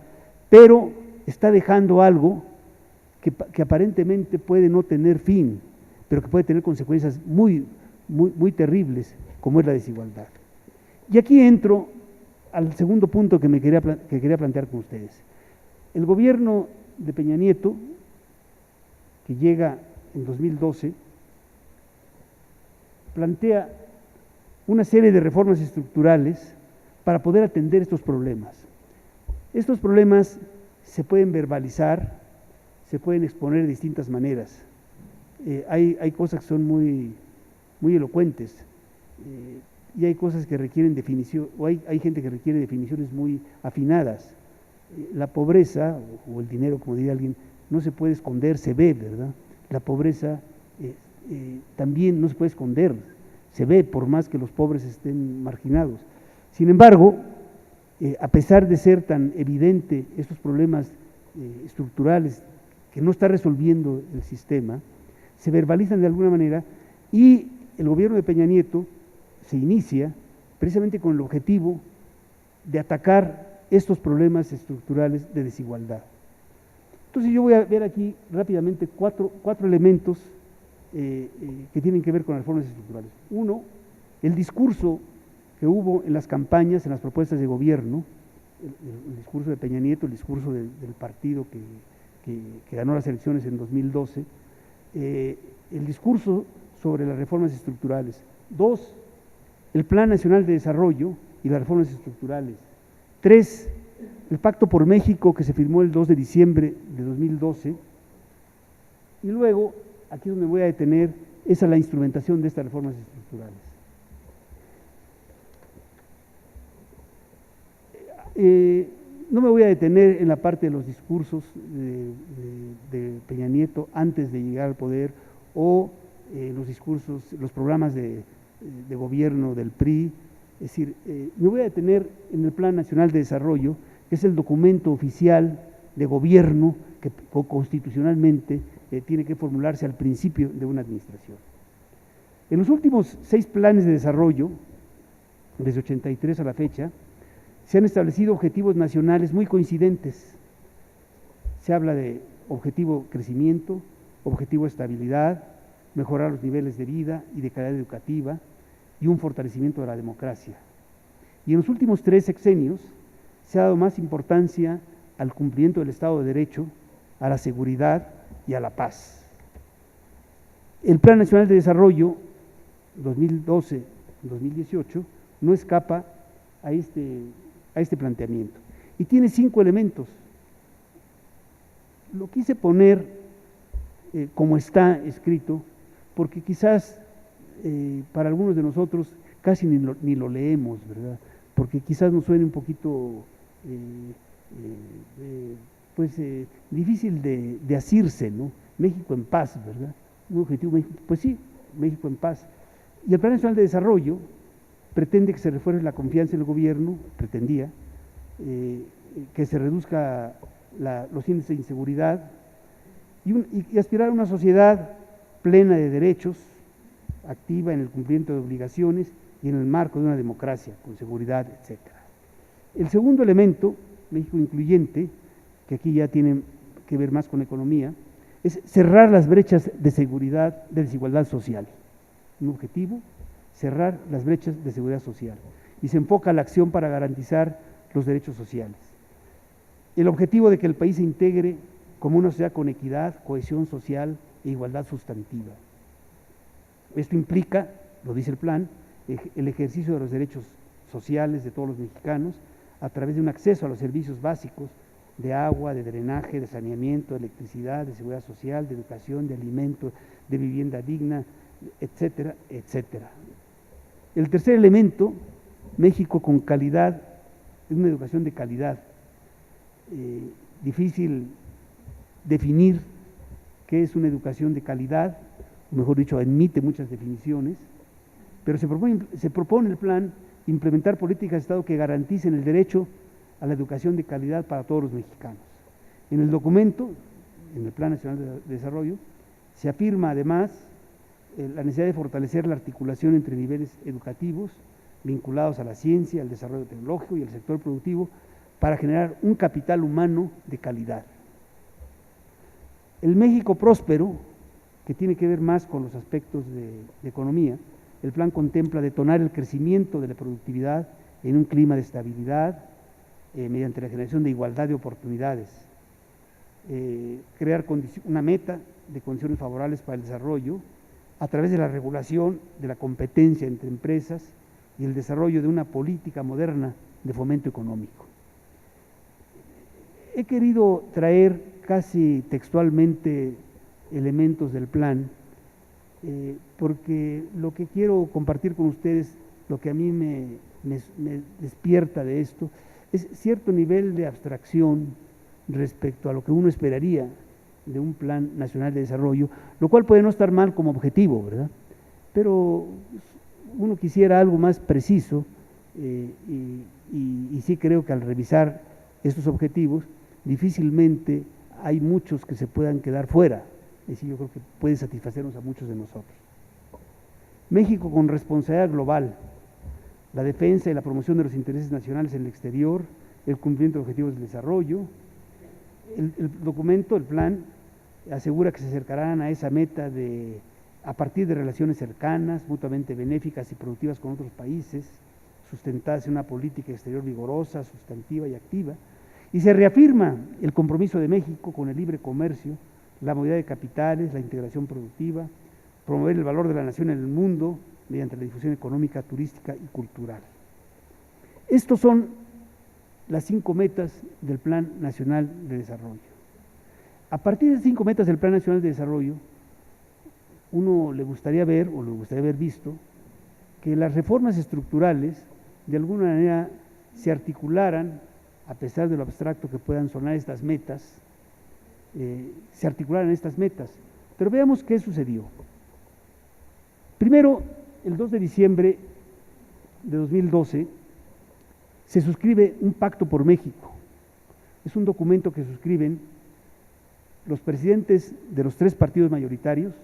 pero está dejando algo que aparentemente puede no tener fin, pero que puede tener consecuencias muy terribles, como es la desigualdad. Y aquí entro al segundo punto que quería plantear con ustedes. El gobierno de Peña Nieto, que llega en 2012, plantea una serie de reformas estructurales para poder atender estos problemas. Estos problemas se pueden verbalizar, se pueden exponer de distintas maneras. Hay cosas que son muy elocuentes, y hay cosas que requieren definición, o hay gente que requiere definiciones muy afinadas. La pobreza, o el dinero, como diría alguien, no se puede esconder, se ve, ¿verdad? La pobreza también no se puede esconder, se ve por más que los pobres estén marginados. Sin embargo, a pesar de ser tan evidente estos problemas estructurales que no está resolviendo el sistema, se verbalizan de alguna manera y el gobierno de Peña Nieto se inicia precisamente con el objetivo de atacar estos problemas estructurales de desigualdad. Entonces yo voy a ver aquí rápidamente cuatro elementos que tienen que ver con las reformas estructurales. Uno, el discurso que hubo en las campañas, en las propuestas de gobierno, el discurso de Peña Nieto, el discurso del partido que ganó las elecciones en 2012, el discurso sobre las reformas estructurales. Dos, el Plan Nacional de Desarrollo y las reformas estructurales. Tres, el Pacto por México que se firmó el 2 de diciembre de 2012. Y luego, aquí donde me voy a detener, es a la instrumentación de estas reformas estructurales. No me voy a detener en la parte de los discursos de Peña Nieto antes de llegar al poder o los discursos, los programas de gobierno del PRI. Es decir, me voy a detener en el Plan Nacional de Desarrollo, que es el documento oficial de gobierno que constitucionalmente tiene que formularse al principio de una administración. En los últimos 6 planes de desarrollo, desde 83 a la fecha, se han establecido objetivos nacionales muy coincidentes. Se habla de objetivo crecimiento, objetivo estabilidad, mejorar los niveles de vida y de calidad educativa y un fortalecimiento de la democracia. Y en los últimos 3 sexenios se ha dado más importancia al cumplimiento del Estado de Derecho, a la seguridad y a la paz. El Plan Nacional de Desarrollo 2012-2018 no escapa a este planteamiento y tiene 5 elementos. Lo quise poner como está escrito porque quizás para algunos de nosotros casi ni lo leemos, ¿verdad? Porque quizás nos suene un poquito difícil de asirse, ¿no? México en paz, ¿verdad? Un objetivo, pues sí, México en paz. Y el Plan Nacional de Desarrollo pretende que se refuerce la confianza en el gobierno, pretendía, que se reduzca los índices de inseguridad y aspirar a una sociedad plena de derechos, activa en el cumplimiento de obligaciones y en el marco de una democracia, con seguridad, etc. El segundo elemento, México incluyente, que aquí ya tiene que ver más con economía, es cerrar las brechas de seguridad, de desigualdad social. Un objetivo, cerrar las brechas de seguridad social. Y se enfoca la acción para garantizar los derechos sociales. El objetivo de que el país se integre como una sociedad con equidad, cohesión social e igualdad sustantiva. Esto implica, lo dice el plan, el ejercicio de los derechos sociales de todos los mexicanos a través de un acceso a los servicios básicos de agua, de drenaje, de saneamiento, de electricidad, de seguridad social, de educación, de alimento, de vivienda digna, etcétera, etcétera. El tercer elemento, México con calidad, es una educación de calidad. Difícil definir qué es una educación de calidad, o mejor dicho, admite muchas definiciones, pero se propone el plan implementar políticas de Estado que garanticen el derecho a la educación de calidad para todos los mexicanos. En el documento, en el Plan Nacional de Desarrollo, se afirma además la necesidad de fortalecer la articulación entre niveles educativos vinculados a la ciencia, al desarrollo tecnológico y al sector productivo para generar un capital humano de calidad. El México próspero, que tiene que ver más con los aspectos de economía, el plan contempla detonar el crecimiento de la productividad en un clima de estabilidad mediante la generación de igualdad de oportunidades, crear una meta de condiciones favorables para el desarrollo a través de la regulación de la competencia entre empresas y el desarrollo de una política moderna de fomento económico. He querido traer casi textualmente elementos del plan, porque lo que quiero compartir con ustedes, lo que a mí me despierta de esto, es cierto nivel de abstracción respecto a lo que uno esperaría de un plan nacional de desarrollo, lo cual puede no estar mal como objetivo, ¿verdad? Pero uno quisiera algo más preciso y sí creo que al revisar estos objetivos, difícilmente hay muchos que se puedan quedar fuera. Es decir, yo creo que puede satisfacernos a muchos de nosotros. México con responsabilidad global, la defensa y la promoción de los intereses nacionales en el exterior, el cumplimiento de objetivos de desarrollo. El documento, el plan, asegura que se acercarán a esa meta a partir de relaciones cercanas, mutuamente benéficas y productivas con otros países, sustentadas en una política exterior vigorosa, sustantiva y activa, y se reafirma el compromiso de México con el libre comercio, la movilidad de capitales, la integración productiva, promover el valor de la nación en el mundo mediante la difusión económica, turística y cultural. Estos son las 5 metas del Plan Nacional de Desarrollo. A partir de las 5 metas del Plan Nacional de Desarrollo, uno le gustaría ver, o le gustaría haber visto, que las reformas estructurales de alguna manera se articularan, a pesar de lo abstracto que puedan sonar estas metas, se articularan estas metas. Pero veamos qué sucedió. Primero, el 2 de diciembre de 2012, se suscribe un pacto por México. Es un documento que suscriben los presidentes de los 3 partidos mayoritarios,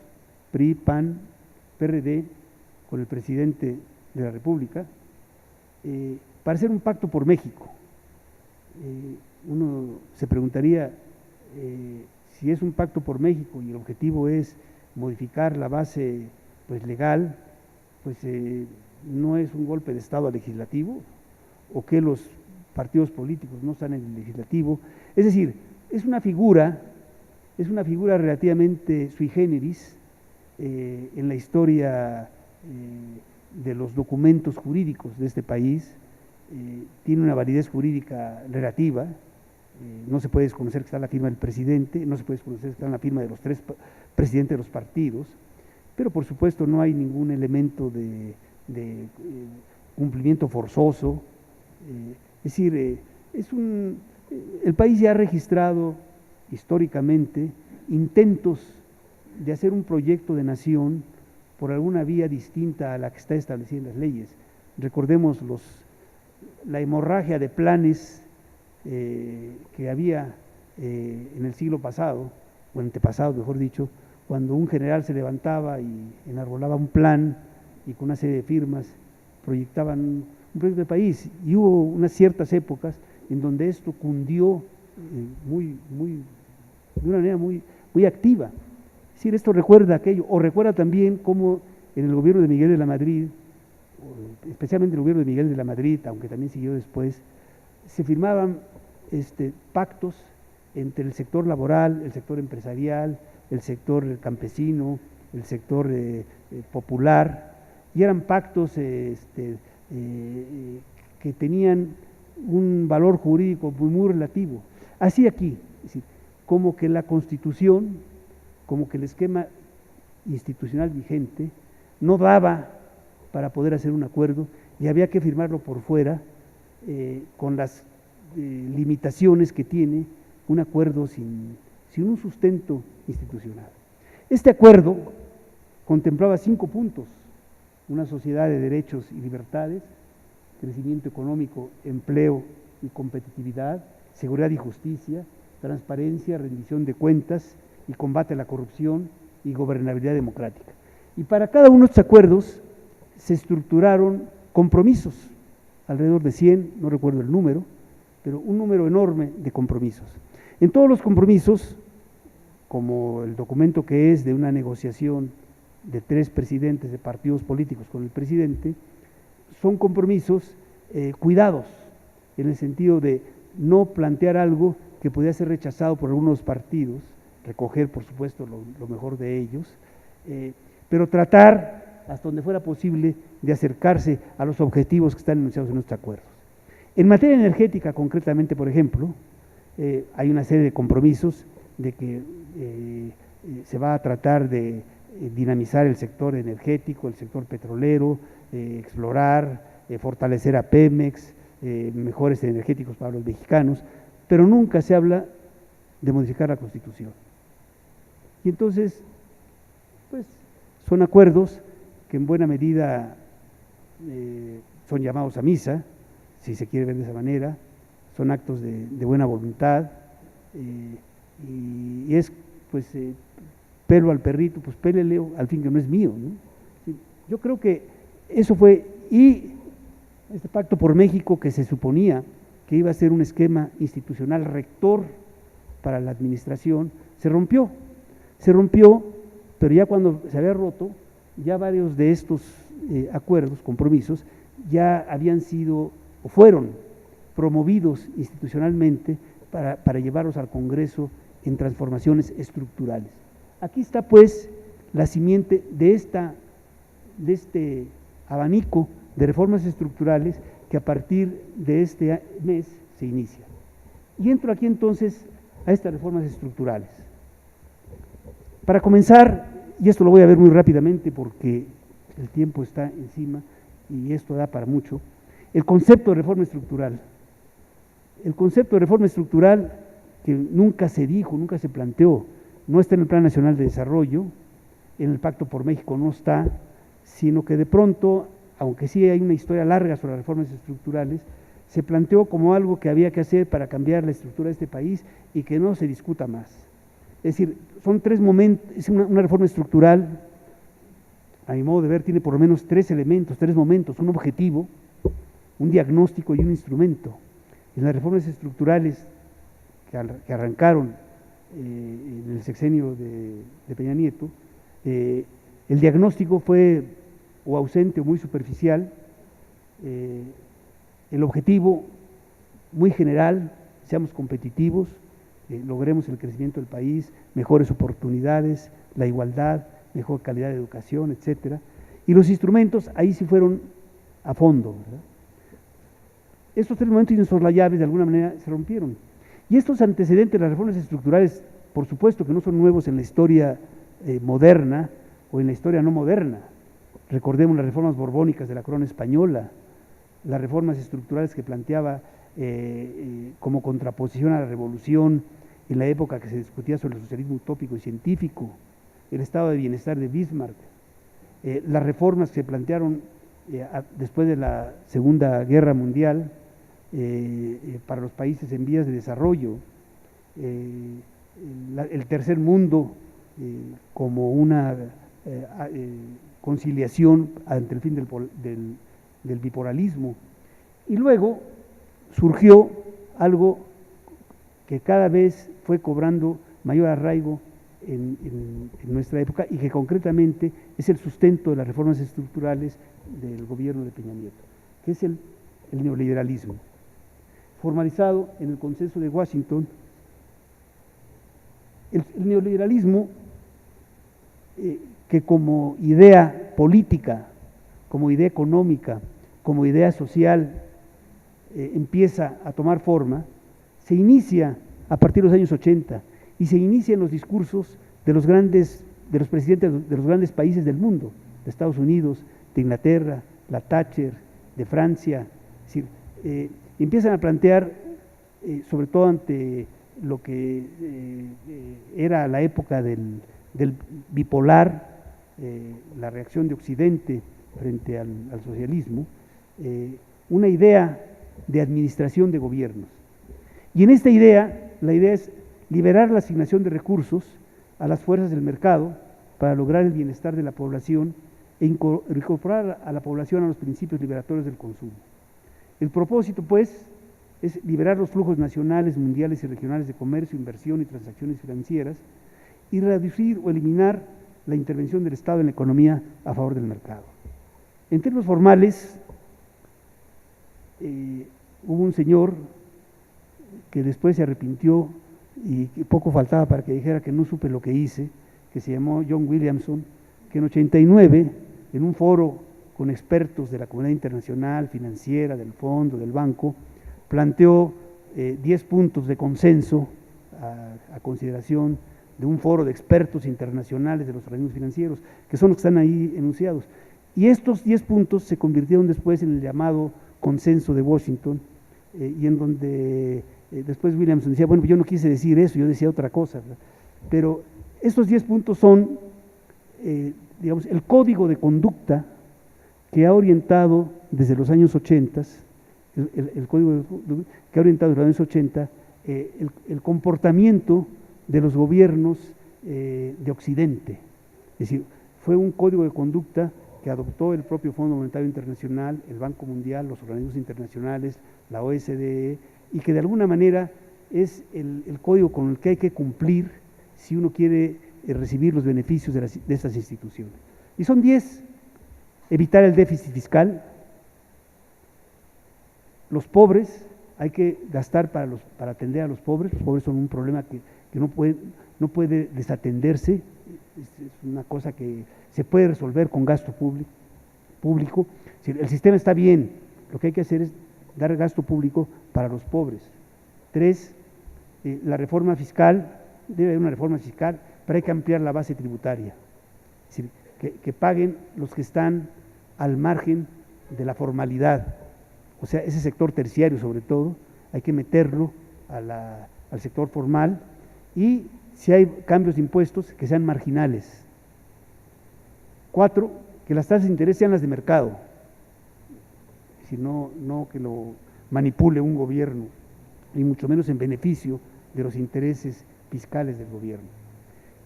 PRI, PAN, PRD, con el presidente de la República, para hacer un pacto por México. Uno se preguntaría si es un pacto por México y el objetivo es modificar la base legal, no es un golpe de Estado al legislativo, o que los partidos políticos no están en el legislativo. Es decir, es una figura relativamente sui generis en la historia de los documentos jurídicos de este país. Tiene una validez jurídica relativa, no se puede desconocer que está la firma del presidente, no se puede desconocer que está la firma de los 3 presidentes de los partidos, pero por supuesto no hay ningún elemento de cumplimiento forzoso. Es decir, el país ya ha registrado históricamente intentos de hacer un proyecto de nación por alguna vía distinta a la que está establecida en las leyes. Recordemos la hemorragia de planes que había en el siglo pasado, o antepasado mejor dicho, cuando un general se levantaba y enarbolaba un plan y con una serie de firmas proyectaban un proyecto de país, y hubo unas ciertas épocas en donde esto cundió de una manera muy activa. Es decir, esto recuerda aquello, o recuerda también cómo en el gobierno de Miguel de la Madrid, especialmente el gobierno de Miguel de la Madrid, aunque también siguió después, se firmaban pactos entre el sector laboral, el sector empresarial, el sector campesino, el sector popular, y eran pactos que tenían un valor jurídico muy relativo. Así aquí, es decir, como que la Constitución, como que el esquema institucional vigente no daba para poder hacer un acuerdo y había que firmarlo por fuera, con las limitaciones que tiene un acuerdo sin un sustento institucional. Este acuerdo contemplaba 5 puntos: una sociedad de derechos y libertades, crecimiento económico, empleo y competitividad, seguridad y justicia, transparencia, rendición de cuentas y combate a la corrupción y gobernabilidad democrática. Y para cada uno de estos acuerdos se estructuraron compromisos, alrededor de 100, no recuerdo el número, pero un número enorme de compromisos. En todos los compromisos, como el documento que es de una negociación de 3 presidentes de partidos políticos con el presidente, son compromisos cuidados, en el sentido de no plantear algo que pudiera ser rechazado por algunos partidos, recoger por supuesto lo mejor de ellos, pero tratar hasta donde fuera posible de acercarse a los objetivos que están enunciados en nuestros acuerdos. En materia energética concretamente, por ejemplo, hay una serie de compromisos de que se va a tratar de dinamizar el sector energético, el sector petrolero, explorar, fortalecer a Pemex, mejores energéticos para los mexicanos, pero nunca se habla de modificar la Constitución. Y entonces, pues, son acuerdos que en buena medida son llamados a misa, si se quiere ver de esa manera, son actos de buena voluntad, y es pues pelo al perrito, pues pélele, al fin que no es mío, ¿no? Sí, yo creo que eso fue, y este Pacto por México, que se suponía que iba a ser un esquema institucional rector para la administración, se rompió, pero ya cuando se había roto, ya varios de estos acuerdos, compromisos, ya habían sido o fueron promovidos institucionalmente para llevarlos al Congreso en transformaciones estructurales. Aquí está pues la simiente de este abanico de reformas estructurales que a partir de este mes se inicia. Y entro aquí entonces a estas reformas estructurales. Para comenzar, y esto lo voy a ver muy rápidamente porque el tiempo está encima y esto da para mucho, el concepto de reforma estructural. El concepto de reforma estructural, que nunca se dijo, nunca se planteó, no está en el Plan Nacional de Desarrollo, en el Pacto por México no está, sino que de pronto, aunque sí hay una historia larga sobre las reformas estructurales, se planteó como algo que había que hacer para cambiar la estructura de este país y que no se discuta más. Es decir, son tres momentos, es una reforma estructural, a mi modo de ver, tiene por lo menos tres elementos, tres momentos: un objetivo, un diagnóstico y un instrumento. En las reformas estructurales que arrancaron en el sexenio de Peña Nieto, el diagnóstico fue o ausente o muy superficial, el objetivo muy general: seamos competitivos, logremos el crecimiento del país, mejores oportunidades, la igualdad, mejor calidad de educación, etcétera. Y los instrumentos ahí sí fueron a fondo, ¿verdad? Estos tres momentos insoslayables de alguna manera se rompieron. Y estos antecedentes de las reformas estructurales, por supuesto que no son nuevos en la historia moderna o en la historia no moderna. Recordemos las reformas borbónicas de la corona española, las reformas estructurales que planteaba como contraposición a la revolución en la época que se discutía sobre el socialismo utópico y científico, el estado de bienestar de Bismarck, las reformas que se plantearon después de la Segunda Guerra Mundial para los países en vías de desarrollo, el tercer mundo como una conciliación ante el fin del bipolarismo. Y luego surgió algo que cada vez fue cobrando mayor arraigo en nuestra época y que concretamente es el sustento de las reformas estructurales del gobierno de Peña Nieto, que es el neoliberalismo, formalizado en el Consenso de Washington. El neoliberalismo, que como idea política, como idea económica, como idea social, empieza a tomar forma, se inicia a partir de los años 80 y se inicia en los discursos de los presidentes de los grandes países del mundo, de Estados Unidos, de Inglaterra, la Thatcher, de Francia. Es decir, empiezan a plantear, sobre todo ante lo que era la época del bipolar, la reacción de Occidente frente al socialismo, una idea de administración de gobiernos. Y en esta idea, la idea es liberar la asignación de recursos a las fuerzas del mercado para lograr el bienestar de la población e incorporar a la población a los principios liberatorios del consumo. El propósito, pues, es liberar los flujos nacionales, mundiales y regionales de comercio, inversión y transacciones financieras y reducir o eliminar la intervención del Estado en la economía a favor del mercado. En términos formales, hubo un señor que después se arrepintió y poco faltaba para que dijera que no supe lo que hice, que se llamó John Williamson, que en 89, en un foro con expertos de la comunidad internacional, financiera, del fondo, del banco, planteó 10 puntos de consenso a consideración de un foro de expertos internacionales de los organismos financieros, que son los que están ahí enunciados. Y estos 10 puntos se convirtieron después en el llamado Consenso de Washington, y en donde después Williamson decía, bueno, yo no quise decir eso, yo decía otra cosa, ¿verdad? Pero estos 10 puntos son, digamos, el código de conducta que ha orientado desde los años 80, el código que ha orientado desde los años 80 el comportamiento de los gobiernos de Occidente. Es decir, fue un código de conducta que adoptó el propio Fondo Monetario Internacional, el Banco Mundial, los organismos internacionales, la OSDE, y que de alguna manera es el código con el que hay que cumplir si uno quiere recibir los beneficios de estas instituciones. Y son 10: evitar el déficit fiscal, los pobres, hay que gastar para atender a los pobres son un problema que no puede desatenderse, es una cosa que se puede resolver con gasto público. Si el sistema está bien, lo que hay que hacer es dar gasto público para los pobres. 3, la reforma fiscal, debe haber una reforma fiscal, pero hay que ampliar la base tributaria, es decir, que paguen los que están al margen de la formalidad, o sea, ese sector terciario sobre todo, hay que meterlo al sector formal, y si hay cambios de impuestos, que sean marginales. 4, que las tasas de interés sean las de mercado, es decir, no que lo manipule un gobierno, ni mucho menos en beneficio de los intereses fiscales del gobierno.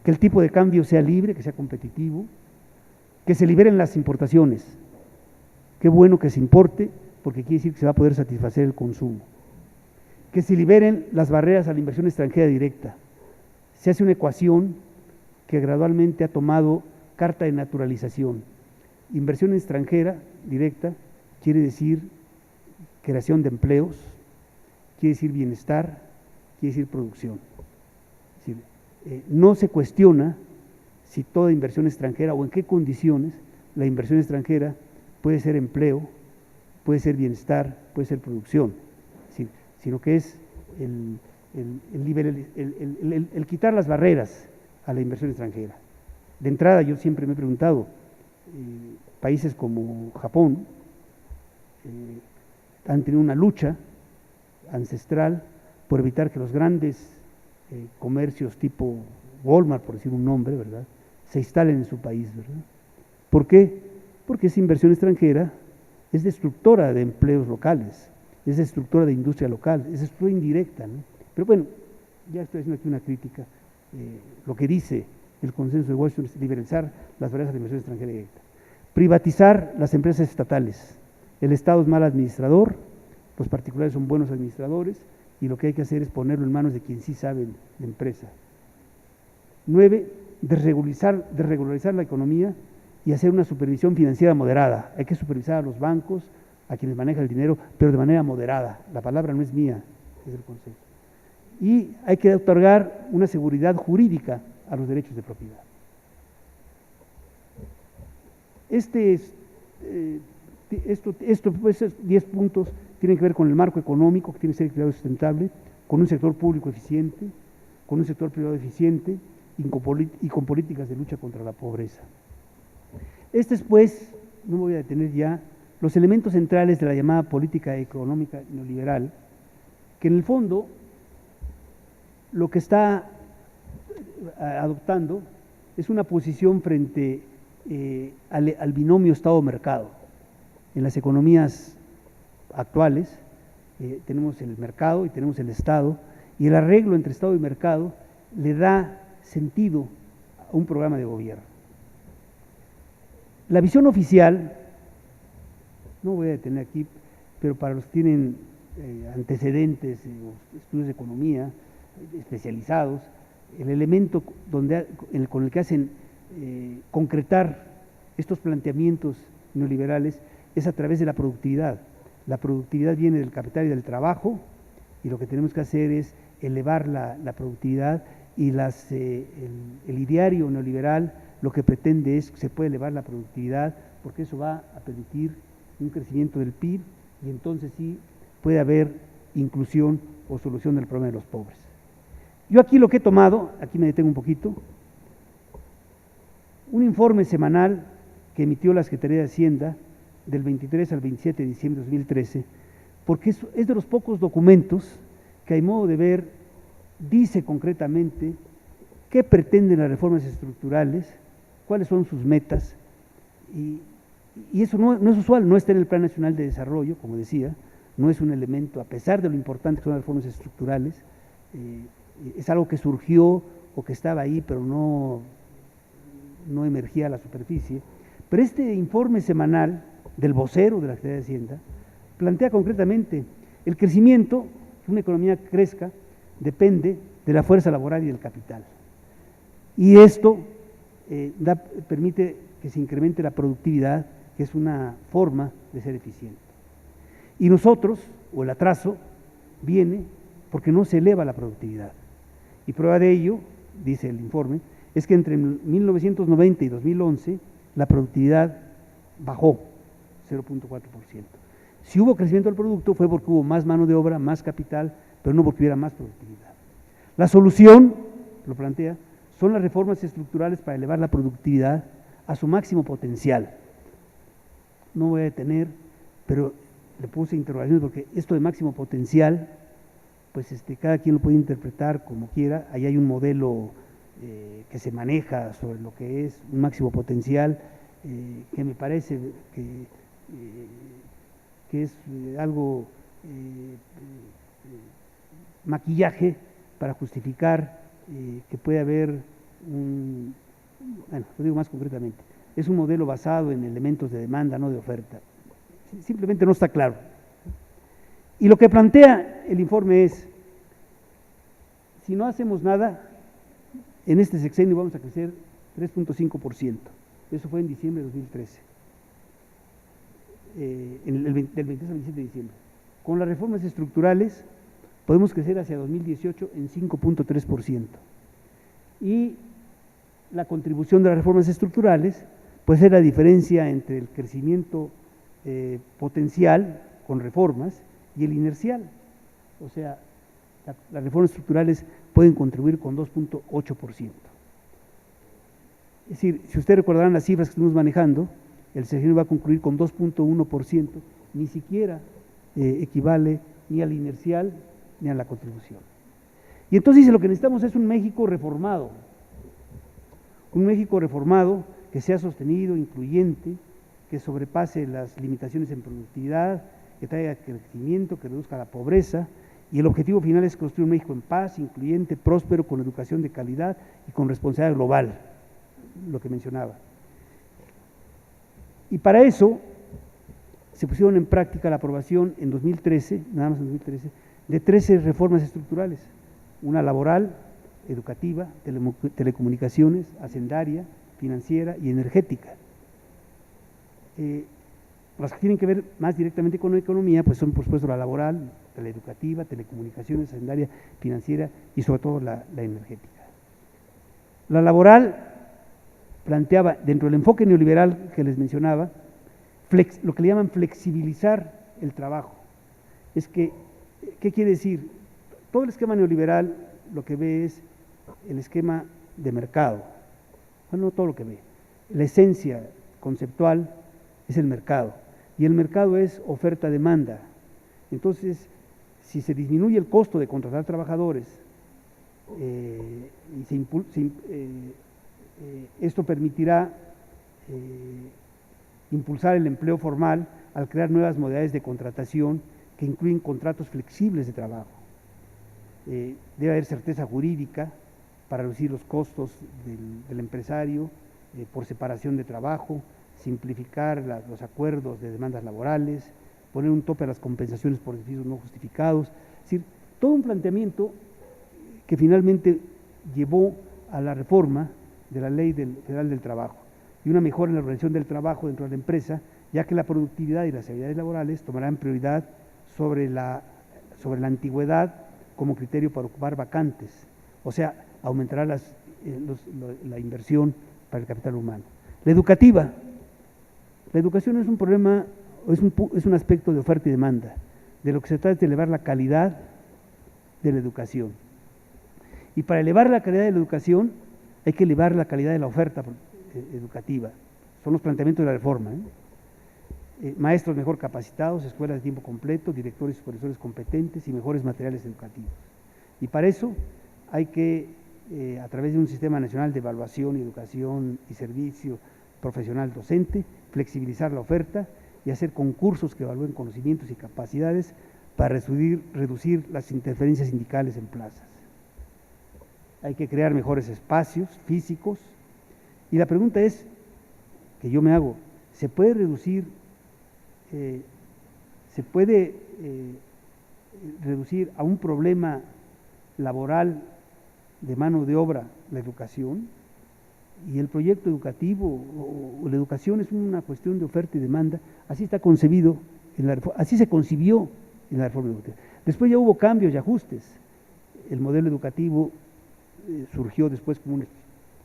Que el tipo de cambio sea libre, que sea competitivo, que se liberen las importaciones. Qué bueno que se importe, porque quiere decir que se va a poder satisfacer el consumo. Que se liberen las barreras a la inversión extranjera directa. Se hace una ecuación que gradualmente ha tomado carta de naturalización. Inversión extranjera directa quiere decir creación de empleos, quiere decir bienestar, quiere decir producción. Es decir, no se cuestiona si toda inversión extranjera o en qué condiciones la inversión extranjera puede ser empleo, puede ser bienestar, puede ser producción, sino que es el quitar las barreras a la inversión extranjera. De entrada, yo siempre me he preguntado, países como Japón han tenido una lucha ancestral por evitar que los grandes comercios tipo Walmart, por decir un nombre, ¿verdad?, se instalen en su país, ¿verdad? ¿Por qué? Porque esa inversión extranjera es destructora de empleos locales, es destructora de industria local, es destructora indirecta, ¿no? Pero bueno, ya estoy haciendo aquí una crítica. Lo que dice el consenso de Washington es liberalizar las barreras de inversión extranjera directa. Privatizar las empresas estatales. El Estado es mal administrador, los particulares son buenos administradores, y lo que hay que hacer es ponerlo en manos de quien sí sabe de empresa. 9, desregularizar la economía y hacer una supervisión financiera moderada. Hay que supervisar a los bancos, a quienes manejan el dinero, pero de manera moderada. La palabra no es mía, es del Consejo. Y hay que otorgar una seguridad jurídica a los derechos de propiedad. Estos 10 puntos tienen que ver con el marco económico, que tiene que ser equilibrado y sustentable, con un sector público eficiente, con un sector privado eficiente y con políticas de lucha contra la pobreza. Pues, no me voy a detener ya, los elementos centrales de la llamada política económica neoliberal, que en el fondo lo que está adoptando es una posición frente al binomio Estado-mercado. En las economías actuales tenemos el mercado y tenemos el Estado, y el arreglo entre Estado y mercado le da sentido a un programa de gobierno. La visión oficial, no voy a detener aquí, pero para los que tienen antecedentes o estudios de economía especializados, el elemento con el que hacen concretar estos planteamientos neoliberales es a través de la productividad. La productividad viene del capital y del trabajo, y lo que tenemos que hacer es elevar la productividad, y el ideario neoliberal lo que pretende es que se puede elevar la productividad, porque eso va a permitir un crecimiento del PIB, y entonces sí puede haber inclusión o solución del problema de los pobres. Yo aquí lo que he tomado, aquí me detengo un poquito, un informe semanal que emitió la Secretaría de Hacienda del 23 al 27 de diciembre de 2013, porque es de los pocos documentos que, a mi modo de ver, dice concretamente qué pretenden las reformas estructurales, cuáles son sus metas, y y eso no es usual, no está en el Plan Nacional de Desarrollo, como decía, no es un elemento, a pesar de lo importante que son las reformas estructurales, es algo que surgió o que estaba ahí, pero no emergía a la superficie. Pero este informe semanal del vocero de la Secretaría de Hacienda plantea concretamente el crecimiento, que una economía crezca, depende de la fuerza laboral y del capital. Y esto permite que se incremente la productividad, que es una forma de ser eficiente. Y nosotros, o el atraso, viene porque no se eleva la productividad. Y prueba de ello, dice el informe, es que entre 1990 y 2011 la productividad bajó 0.4%. Si hubo crecimiento del producto fue porque hubo más mano de obra, más capital, pero no porque hubiera más productividad. La solución, lo plantea, son las reformas estructurales para elevar la productividad a su máximo potencial. No voy a detener, pero le puse interrogaciones porque esto de máximo potencial, pues cada quien lo puede interpretar como quiera. Ahí hay un modelo que se maneja sobre lo que es un máximo potencial, que me parece que es algo maquillaje para justificar que puede haber bueno, lo digo más concretamente, es un modelo basado en elementos de demanda, no de oferta. Simplemente no está claro. Y lo que plantea el informe es, si no hacemos nada, en este sexenio vamos a crecer 3.5%. Eso fue en diciembre de 2013. Del 23 al 27 de diciembre. Con las reformas estructurales podemos crecer hacia 2018 en 5.3%. Y la contribución de las reformas estructurales puede ser la diferencia entre el crecimiento potencial con reformas y el inercial. O sea, las reformas estructurales pueden contribuir con 2.8%. Es decir, si ustedes recordarán las cifras que estuvimos manejando, el sexenio va a concluir con 2.1%, ni siquiera equivale ni al inercial ni a la contribución. Y entonces dice, lo que necesitamos es un México reformado que sea sostenido, incluyente, que sobrepase las limitaciones en productividad, que traiga crecimiento, que reduzca la pobreza, y el objetivo final es construir un México en paz, incluyente, próspero, con educación de calidad y con responsabilidad global, lo que mencionaba. Y para eso se pusieron en práctica la aprobación en 2013, nada más en 2013, de 13 reformas estructurales, una laboral, educativa, telecomunicaciones, hacendaria, financiera y energética. Las que tienen que ver más directamente con la economía, pues son por supuesto la laboral, la educativa, telecomunicaciones, hacendaria, financiera y sobre todo la energética. La laboral planteaba, dentro del enfoque neoliberal que les mencionaba, lo que le llaman flexibilizar el trabajo. Es que, ¿qué quiere decir? Todo el esquema neoliberal lo que ve es el esquema de mercado. Bueno, no todo lo que ve. La esencia conceptual es el mercado. Y el mercado es oferta-demanda. Entonces, si se disminuye el costo de contratar trabajadores, esto permitirá impulsar el empleo formal al crear nuevas modalidades de contratación que incluyen contratos flexibles de trabajo. Debe haber certeza jurídica para reducir los costos del empresario por separación de trabajo, simplificar los acuerdos de demandas laborales, poner un tope a las compensaciones por beneficios no justificados. Es decir, todo un planteamiento que finalmente llevó a la reforma de la Ley Federal del Trabajo y una mejora en la organización del trabajo dentro de la empresa, ya que la productividad y las habilidades laborales tomarán prioridad sobre la antigüedad como criterio para ocupar vacantes, o sea, aumentará la inversión para el capital humano. La educativa. La educación es un problema, es un aspecto de oferta y demanda. De lo que se trata es de elevar la calidad de la educación. Y para elevar la calidad de la educación hay que elevar la calidad de la oferta educativa. Son los planteamientos de la reforma. Maestros mejor capacitados, escuelas de tiempo completo, directores y supervisores competentes y mejores materiales educativos. Y para eso hay que, a través de un sistema nacional de evaluación, educación y servicio profesional docente, flexibilizar la oferta y hacer concursos que evalúen conocimientos y capacidades para reducir las interferencias sindicales en plazas. Hay que crear mejores espacios físicos y la pregunta es, que yo me hago, ¿se puede reducir a un problema laboral de mano de obra la educación? Y el proyecto educativo o la educación es una cuestión de oferta y demanda, así está concebido, así se concibió en la reforma educativa. Después ya hubo cambios y ajustes. El modelo educativo surgió después como un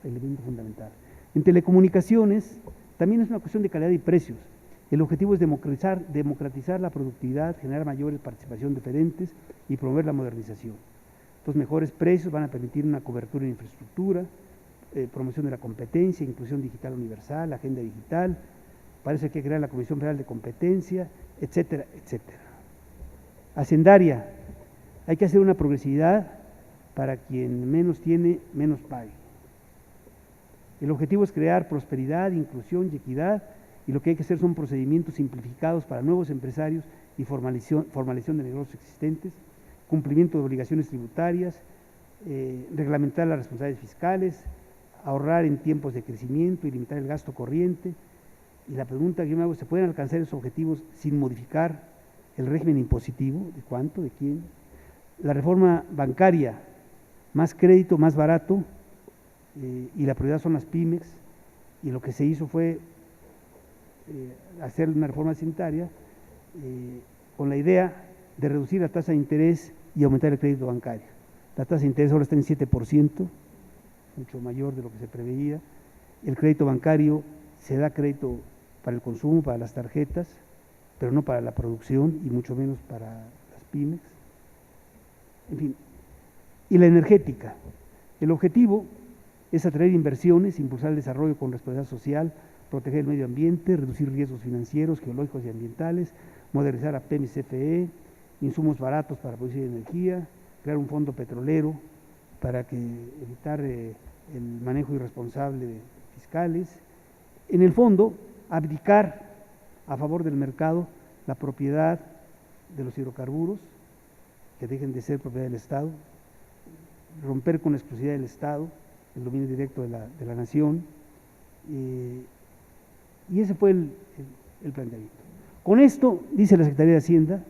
elemento fundamental. En telecomunicaciones también es una cuestión de calidad y precios. El objetivo es democratizar la productividad, generar mayores participación de diferentes y promover la modernización. Los mejores precios van a permitir una cobertura en infraestructura, promoción de la competencia, inclusión digital universal, agenda digital, parece que hay que crear la Comisión Federal de Competencia, etcétera, etcétera. Hacendaria, hay que hacer una progresividad para quien menos tiene, menos pague. El objetivo es crear prosperidad, inclusión y equidad, y lo que hay que hacer son procedimientos simplificados para nuevos empresarios y formalización de negocios existentes, cumplimiento de obligaciones tributarias, reglamentar las responsabilidades fiscales, ahorrar en tiempos de crecimiento y limitar el gasto corriente. Y la pregunta que yo me hago, ¿se pueden alcanzar esos objetivos sin modificar el régimen impositivo? ¿De cuánto? ¿De quién? La reforma bancaria, más crédito, más barato, y la prioridad son las pymes, y lo que se hizo fue hacer una reforma sanitaria con la idea de reducir la tasa de interés y aumentar el crédito bancario. La tasa de interés ahora está en 7%, mucho mayor de lo que se preveía. El crédito bancario se da crédito para el consumo, para las tarjetas, pero no para la producción y mucho menos para las pymes. En fin, y la energética. El objetivo es atraer inversiones, impulsar el desarrollo con responsabilidad social, proteger el medio ambiente, reducir riesgos financieros, geológicos y ambientales, modernizar a PEMEX CFE, insumos baratos para producir energía, crear un fondo petrolero para evitar el manejo irresponsable de fiscales. En el fondo, abdicar a favor del mercado la propiedad de los hidrocarburos, que dejen de ser propiedad del Estado, romper con la exclusividad del Estado, el dominio directo de la nación, y ese fue el planteamiento. Con esto, dice la Secretaría de Hacienda,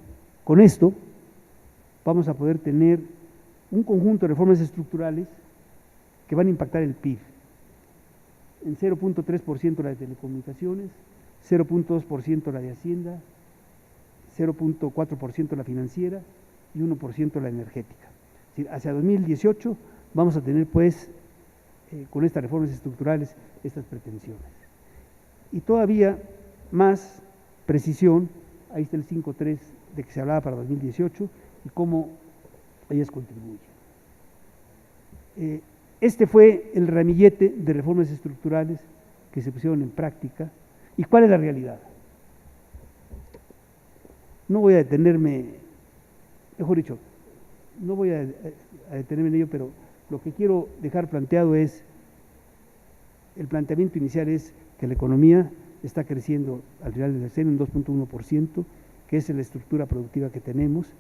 con esto vamos a poder tener un conjunto de reformas estructurales que van a impactar el PIB en 0.3% la de telecomunicaciones, 0.2% la de Hacienda, 0.4% la financiera y 1% la energética. Es decir, hacia 2018 vamos a tener pues con estas reformas estructurales estas pretensiones. Y todavía más precisión, ahí está el 5.3 de que se hablaba para 2018 y cómo ellas contribuyen. Este fue el ramillete de reformas estructurales que se pusieron en práctica. ¿Y cuál es la realidad? No voy a detenerme, mejor dicho, no voy a detenerme en ello, pero lo que quiero dejar planteado es, el planteamiento inicial es que la economía está creciendo al final del sexenio en 2.1%, que es la estructura productiva que tenemos,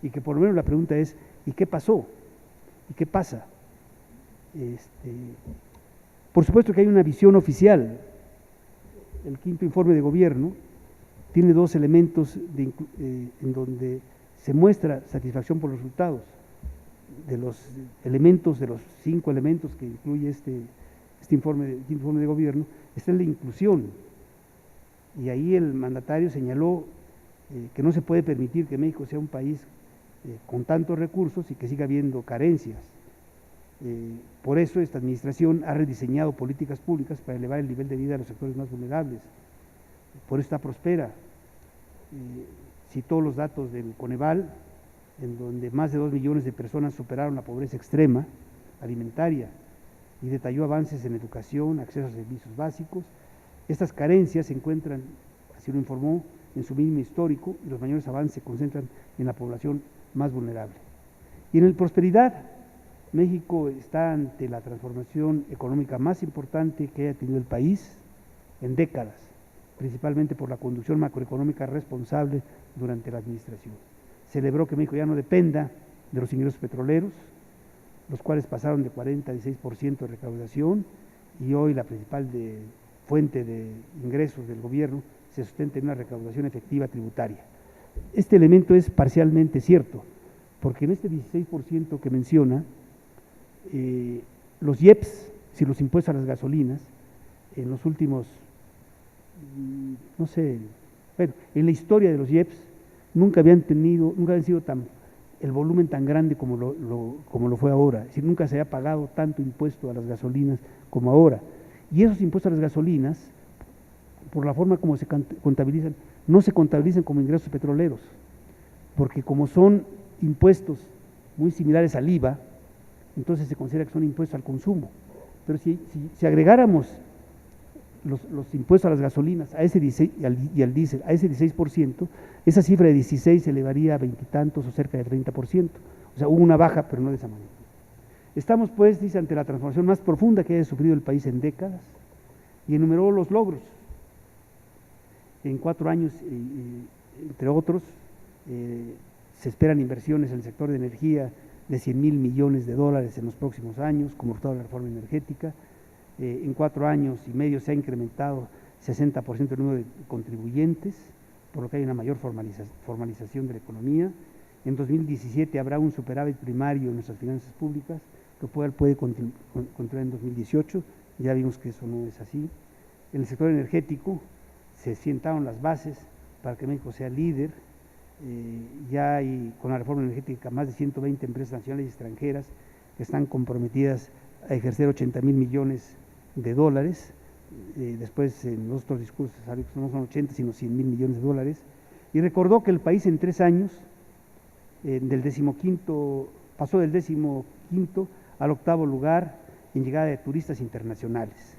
y que por lo menos la pregunta es, ¿y qué pasó? ¿Y qué pasa? Por supuesto que hay una visión oficial. El quinto informe de gobierno tiene dos elementos en donde se muestra satisfacción por los resultados. De los elementos, de los 5 elementos que incluye este informe de gobierno, está la inclusión. Y ahí el mandatario señaló que no se puede permitir que México sea un país con tantos recursos y que siga habiendo carencias. Por eso esta administración ha rediseñado políticas públicas para elevar el nivel de vida de los sectores más vulnerables. Por eso está Prospera. Citó los datos del Coneval, en donde más de 2 millones de personas superaron la pobreza extrema alimentaria, y detalló avances en educación, acceso a servicios básicos. Estas carencias se encuentran, así lo informó, en su mínimo histórico, y los mayores avances se concentran en la población más vulnerable. Y en el prosperidad, México está ante la transformación económica más importante que haya tenido el país. en décadas, principalmente por la conducción macroeconómica responsable durante la administración. Celebró que México ya no dependa de los ingresos petroleros, los cuales pasaron de 40 a 16% de recaudación, y hoy la principal fuente de ingresos del gobierno se sustenta en una recaudación efectiva tributaria. Este elemento es parcialmente cierto, porque en este 16% que menciona, los IEPS, si los impuestos a las gasolinas, en los últimos, no sé, bueno, en la historia de los IEPS, nunca habían sido el volumen tan grande como lo fue ahora. Es decir, nunca se había pagado tanto impuesto a las gasolinas como ahora. Y esos impuestos a las gasolinas, por la forma como se contabilizan, no se contabilizan como ingresos petroleros, porque como son impuestos muy similares al IVA, entonces se considera que son impuestos al consumo. Pero si agregáramos los impuestos a las gasolinas a ese 16, y al diésel a ese 16%, esa cifra de 16 se elevaría a veintitantos o cerca del 30%. O sea, hubo una baja, pero no de esa manera. Estamos, pues, dice, ante la transformación más profunda que haya sufrido el país en décadas, y enumeró los logros. En 4 años, entre otros, se esperan inversiones en el sector de energía de 100,000 millones de dólares en los próximos años, como resultado de la reforma energética. En 4 años y medio se ha incrementado 60% el número de contribuyentes, por lo que hay una mayor formalización de la economía. En 2017 habrá un superávit primario en nuestras finanzas públicas, que puede continuar en 2018, ya vimos que eso no es así. En el sector energético se sientaron las bases para que México sea líder. Ya hay, con la reforma energética, más de 120 empresas nacionales y extranjeras que están comprometidas a ejercer 80,000 millones de dólares. Después, en los otros discursos, no son 80, sino 100,000 millones de dólares. Y recordó que el país en 3 años, pasó del 15º al 8º lugar en llegada de turistas internacionales,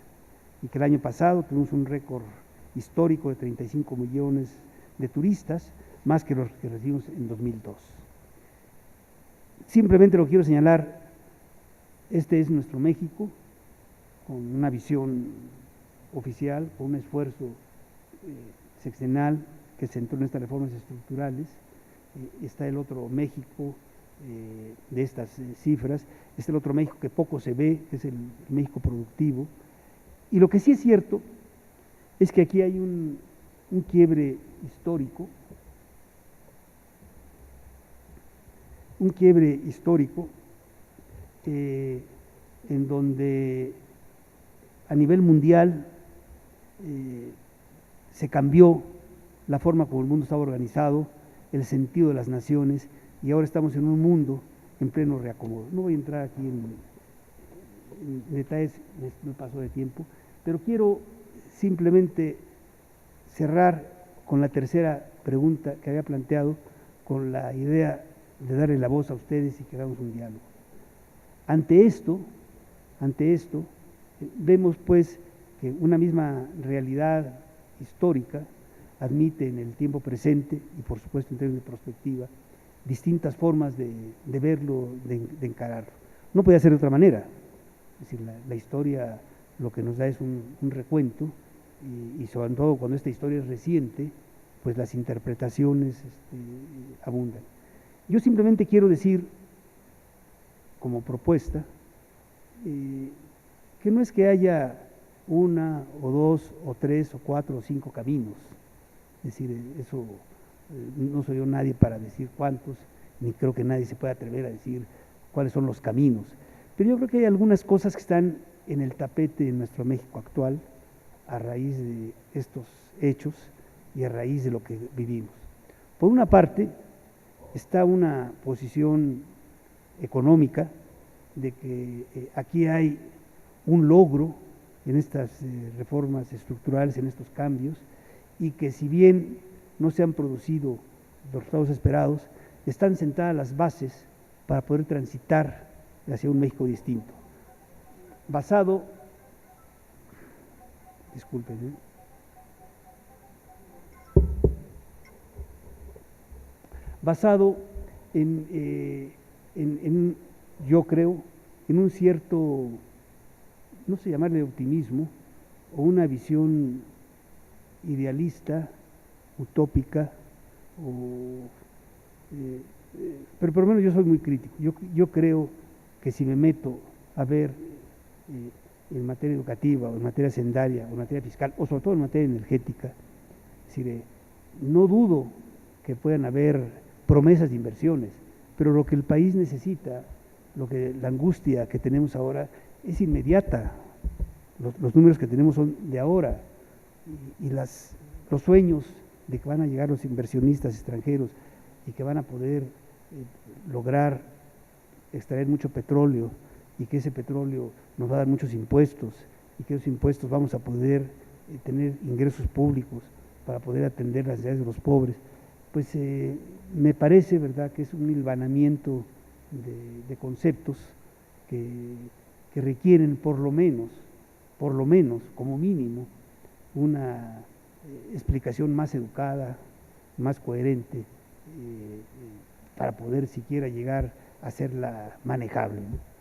y que el año pasado tuvimos un récord histórico de 35 millones de turistas, más que los que recibimos en 2002. Simplemente lo quiero señalar, este es nuestro México, con una visión oficial, con un esfuerzo sexenal que se centró en estas reformas estructurales. Está el otro México de estas cifras, está el otro México que poco se ve, que es el México productivo. Y lo que sí es cierto es que aquí hay un quiebre histórico, en donde a nivel mundial se cambió la forma como el mundo estaba organizado, el sentido de las naciones, y ahora estamos en un mundo en pleno reacomodo. No voy a entrar aquí en detalles, me paso de tiempo, pero quiero simplemente cerrar con la tercera pregunta que había planteado, con la idea de darle la voz a ustedes y que hagamos un diálogo. Ante esto, vemos, pues, que una misma realidad histórica admite en el tiempo presente, y por supuesto en términos de perspectiva, distintas formas de verlo, de encararlo. No puede ser de otra manera. Es decir, la historia lo que nos da es un recuento, y sobre todo cuando esta historia es reciente, pues las interpretaciones abundan. Yo simplemente quiero decir, como propuesta, que no es que haya 1 o 2 o 3 o 4 o 5 caminos. Es decir, eso no soy yo nadie para decir cuántos, ni creo que nadie se pueda atrever a decir cuáles son los caminos. Pero yo creo que hay algunas cosas que están en el tapete de nuestro México actual, a raíz de estos hechos y a raíz de lo que vivimos. Por una parte, está una posición económica de que aquí hay un logro en estas reformas estructurales, en estos cambios, y que si bien no se han producido los resultados esperados, están sentadas las bases para poder transitar hacia un México distinto. Basado yo creo, en un cierto, no sé llamarle optimismo, o una visión idealista, utópica, pero por lo menos yo soy muy crítico. Yo creo que si me meto a ver en materia educativa, o en materia hacendaria, o en materia fiscal, o sobre todo en materia energética, es decir, no dudo que puedan haber promesas de inversiones, pero lo que el país necesita, la angustia que tenemos ahora es inmediata. Los números que tenemos son de ahora, y los sueños de que van a llegar los inversionistas extranjeros y que van a poder lograr extraer mucho petróleo, y que ese petróleo nos va a dar muchos impuestos, y que esos impuestos vamos a poder tener ingresos públicos para poder atender las necesidades de los pobres, pues me parece, ¿verdad?, que es un hilvanamiento de conceptos que requieren por lo menos, como mínimo, una explicación más educada, más coherente, para poder siquiera llegar a hacerla manejable, ¿no?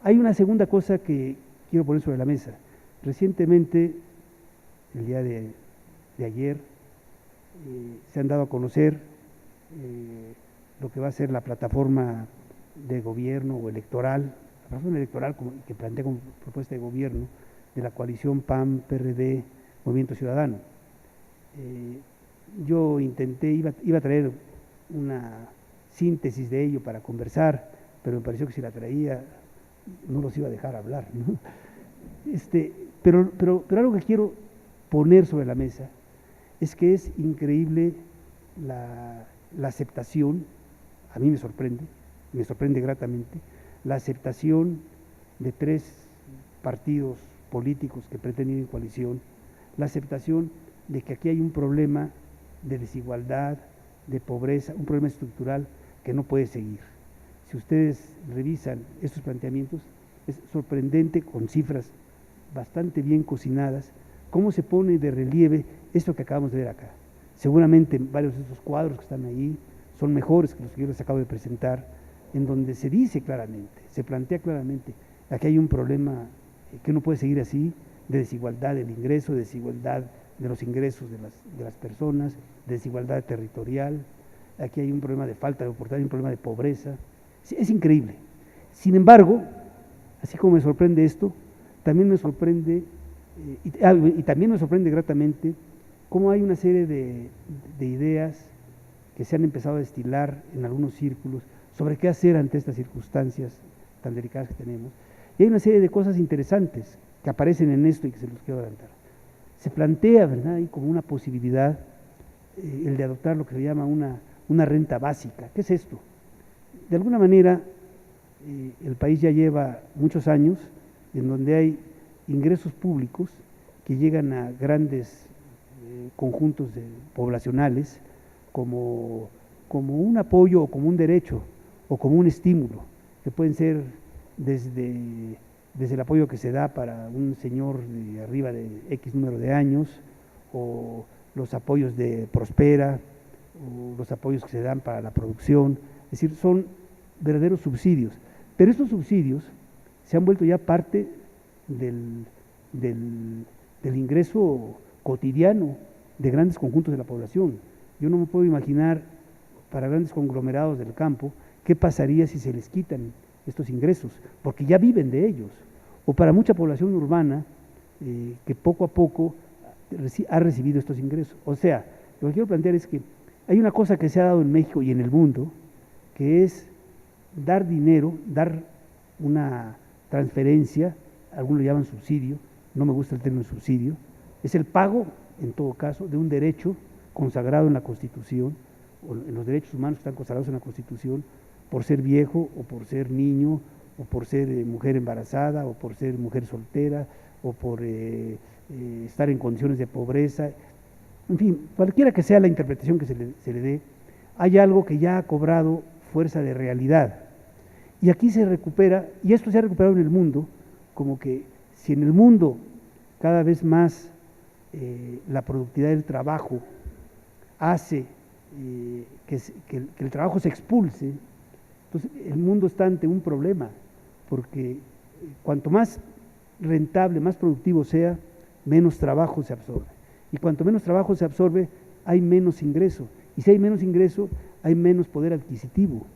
Hay una segunda cosa que quiero poner sobre la mesa. Recientemente, el día de ayer, se han dado a conocer lo que va a ser la plataforma de gobierno o electoral, la plataforma electoral que plantea como propuesta de gobierno de la coalición PAN, PRD, Movimiento Ciudadano. Yo iba a traer una síntesis de ello para conversar, pero me pareció que si la traía no los iba a dejar hablar, ¿no? Pero algo que quiero poner sobre la mesa es que es increíble la aceptación, a mí me sorprende gratamente, la aceptación de 3 partidos políticos que pretenden ir en coalición, la aceptación de que aquí hay un problema de desigualdad, de pobreza, un problema estructural que no puede seguir. Si ustedes revisan estos planteamientos, es sorprendente, con cifras bastante bien cocinadas, cómo se pone de relieve esto que acabamos de ver acá. Seguramente varios de estos cuadros que están ahí son mejores que los que yo les acabo de presentar, en donde se dice claramente, se plantea claramente, aquí hay un problema que no puede seguir así, de desigualdad del ingreso, de desigualdad de los ingresos de las personas, de desigualdad territorial, aquí hay un problema de falta de oportunidad, un problema de pobreza. Es increíble. Sin embargo, así como me sorprende esto, también me sorprende, y también me sorprende gratamente, cómo hay una serie de ideas que se han empezado a destilar en algunos círculos sobre qué hacer ante estas circunstancias tan delicadas que tenemos. Y hay una serie de cosas interesantes que aparecen en esto y que se los quiero adelantar. Se plantea, ¿verdad?, ahí como una posibilidad el de adoptar lo que se llama una renta básica. ¿Qué es esto? De alguna manera, el país ya lleva muchos años en donde hay ingresos públicos que llegan a grandes conjuntos poblacionales como un apoyo o como un derecho o como un estímulo, que pueden ser desde el apoyo que se da para un señor de arriba de X número de años, o los apoyos de Prospera, o los apoyos que se dan para la producción. Es decir, son verdaderos subsidios, pero estos subsidios se han vuelto ya parte del ingreso cotidiano de grandes conjuntos de la población. Yo no me puedo imaginar, para grandes conglomerados del campo, qué pasaría si se les quitan estos ingresos, porque ya viven de ellos, o para mucha población urbana que poco a poco ha recibido estos ingresos. O sea, lo que quiero plantear es que hay una cosa que se ha dado en México y en el mundo, que es dar dinero, dar una transferencia, algunos lo llaman subsidio, no me gusta el término subsidio, es el pago, en todo caso, de un derecho consagrado en la Constitución, o en los derechos humanos que están consagrados en la Constitución, por ser viejo, o por ser niño, o por ser mujer embarazada, o por ser mujer soltera, o por estar en condiciones de pobreza. En fin, cualquiera que sea la interpretación que se le dé, hay algo que ya ha cobrado fuerza de realidad. Y aquí se recupera, y esto se ha recuperado en el mundo, como que si en el mundo cada vez más la productividad del trabajo hace que el trabajo se expulse, entonces el mundo está ante un problema, porque cuanto más rentable, más productivo sea, menos trabajo se absorbe. Y cuanto menos trabajo se absorbe, hay menos ingreso. Y si hay menos ingreso, hay menos poder adquisitivo.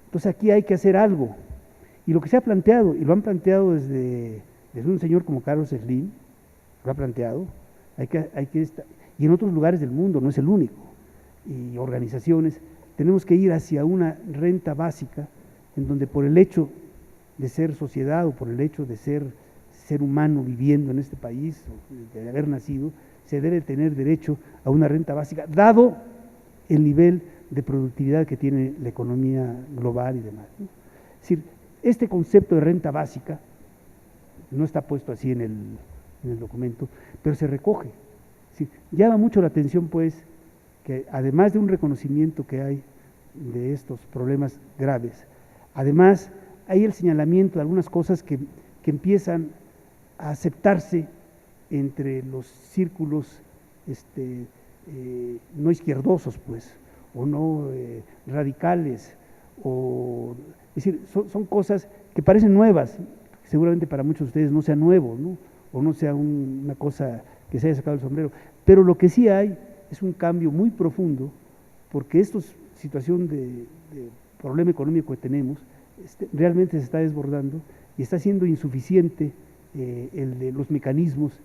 Entonces aquí hay que hacer algo. Y lo que se ha planteado, y lo han planteado desde un señor como Carlos Slim, lo ha planteado, y en otros lugares del mundo, no es el único, y organizaciones, tenemos que ir hacia una renta básica en donde por el hecho de ser sociedad o por el hecho de ser humano viviendo en este país, o de haber nacido, se debe tener derecho a una renta básica, dado el nivel de productividad que tiene la economía global y demás, ¿no? Es decir, este concepto de renta básica no está puesto así en el documento, pero se recoge. Es decir, llama mucho la atención, pues, que además de un reconocimiento que hay de estos problemas graves, además hay el señalamiento de algunas cosas que empiezan a aceptarse entre los círculos no izquierdosos, pues, o no radicales, es decir, son cosas que parecen nuevas, seguramente para muchos de ustedes no sea nuevo, ¿no? O no sea una cosa que se haya sacado el sombrero, pero lo que sí hay es un cambio muy profundo, porque esta situación de problema económico que tenemos realmente se está desbordando y está siendo insuficiente el de los mecanismos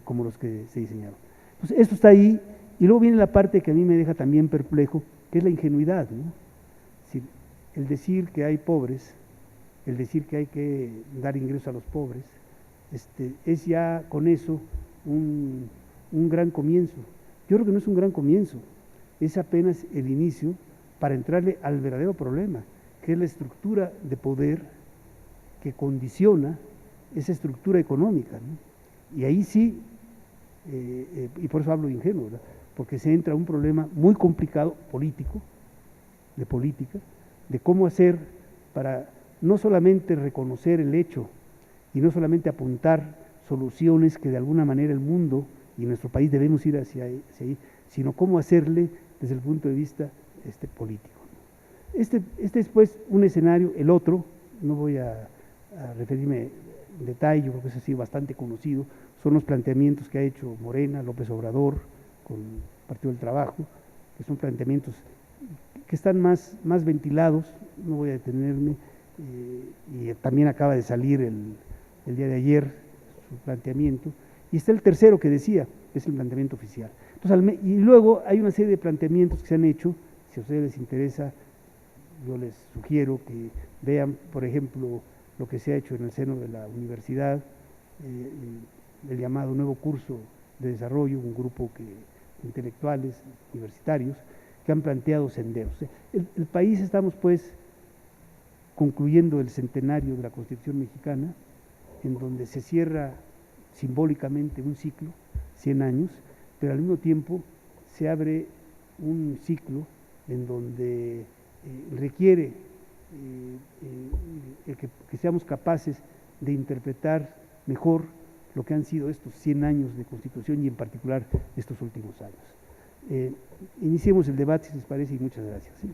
como los que se diseñaron. Entonces, esto está ahí, y luego viene la parte que a mí me deja también perplejo, que es la ingenuidad, ¿no? Es decir, el decir que hay pobres, el decir que hay que dar ingresos a los pobres, es ya con eso un gran comienzo. Yo creo que no es un gran comienzo, es apenas el inicio para entrarle al verdadero problema, que es la estructura de poder que condiciona esa estructura económica, ¿no? Y ahí sí, y por eso hablo de ingenuo, ¿verdad? Porque se entra a un problema muy complicado político, de política, de cómo hacer para no solamente reconocer el hecho y no solamente apuntar soluciones que de alguna manera el mundo y nuestro país debemos ir hacia ahí, sino cómo hacerle desde el punto de vista político. Este es pues un escenario, el otro, no voy a referirme en detalle, yo creo que es así bastante conocido, son los planteamientos que ha hecho Morena, López Obrador, con el Partido del Trabajo, que son planteamientos que están más ventilados, no voy a detenerme, y también acaba de salir el día de ayer su planteamiento, y está el tercero que decía, que es el planteamiento oficial. Entonces, y luego hay una serie de planteamientos que se han hecho, si a ustedes les interesa, yo les sugiero que vean, por ejemplo, lo que se ha hecho en el seno de la universidad, el llamado nuevo curso de desarrollo, un grupo intelectuales universitarios que han planteado senderos. El país estamos pues concluyendo el centenario de la Constitución mexicana, en donde se cierra simbólicamente un ciclo, 100 años, pero al mismo tiempo se abre un ciclo en donde requiere que seamos capaces de interpretar mejor lo que han sido estos 100 años de Constitución y en particular estos últimos años. Iniciemos el debate, si les parece, y muchas gracias. ¿Sí?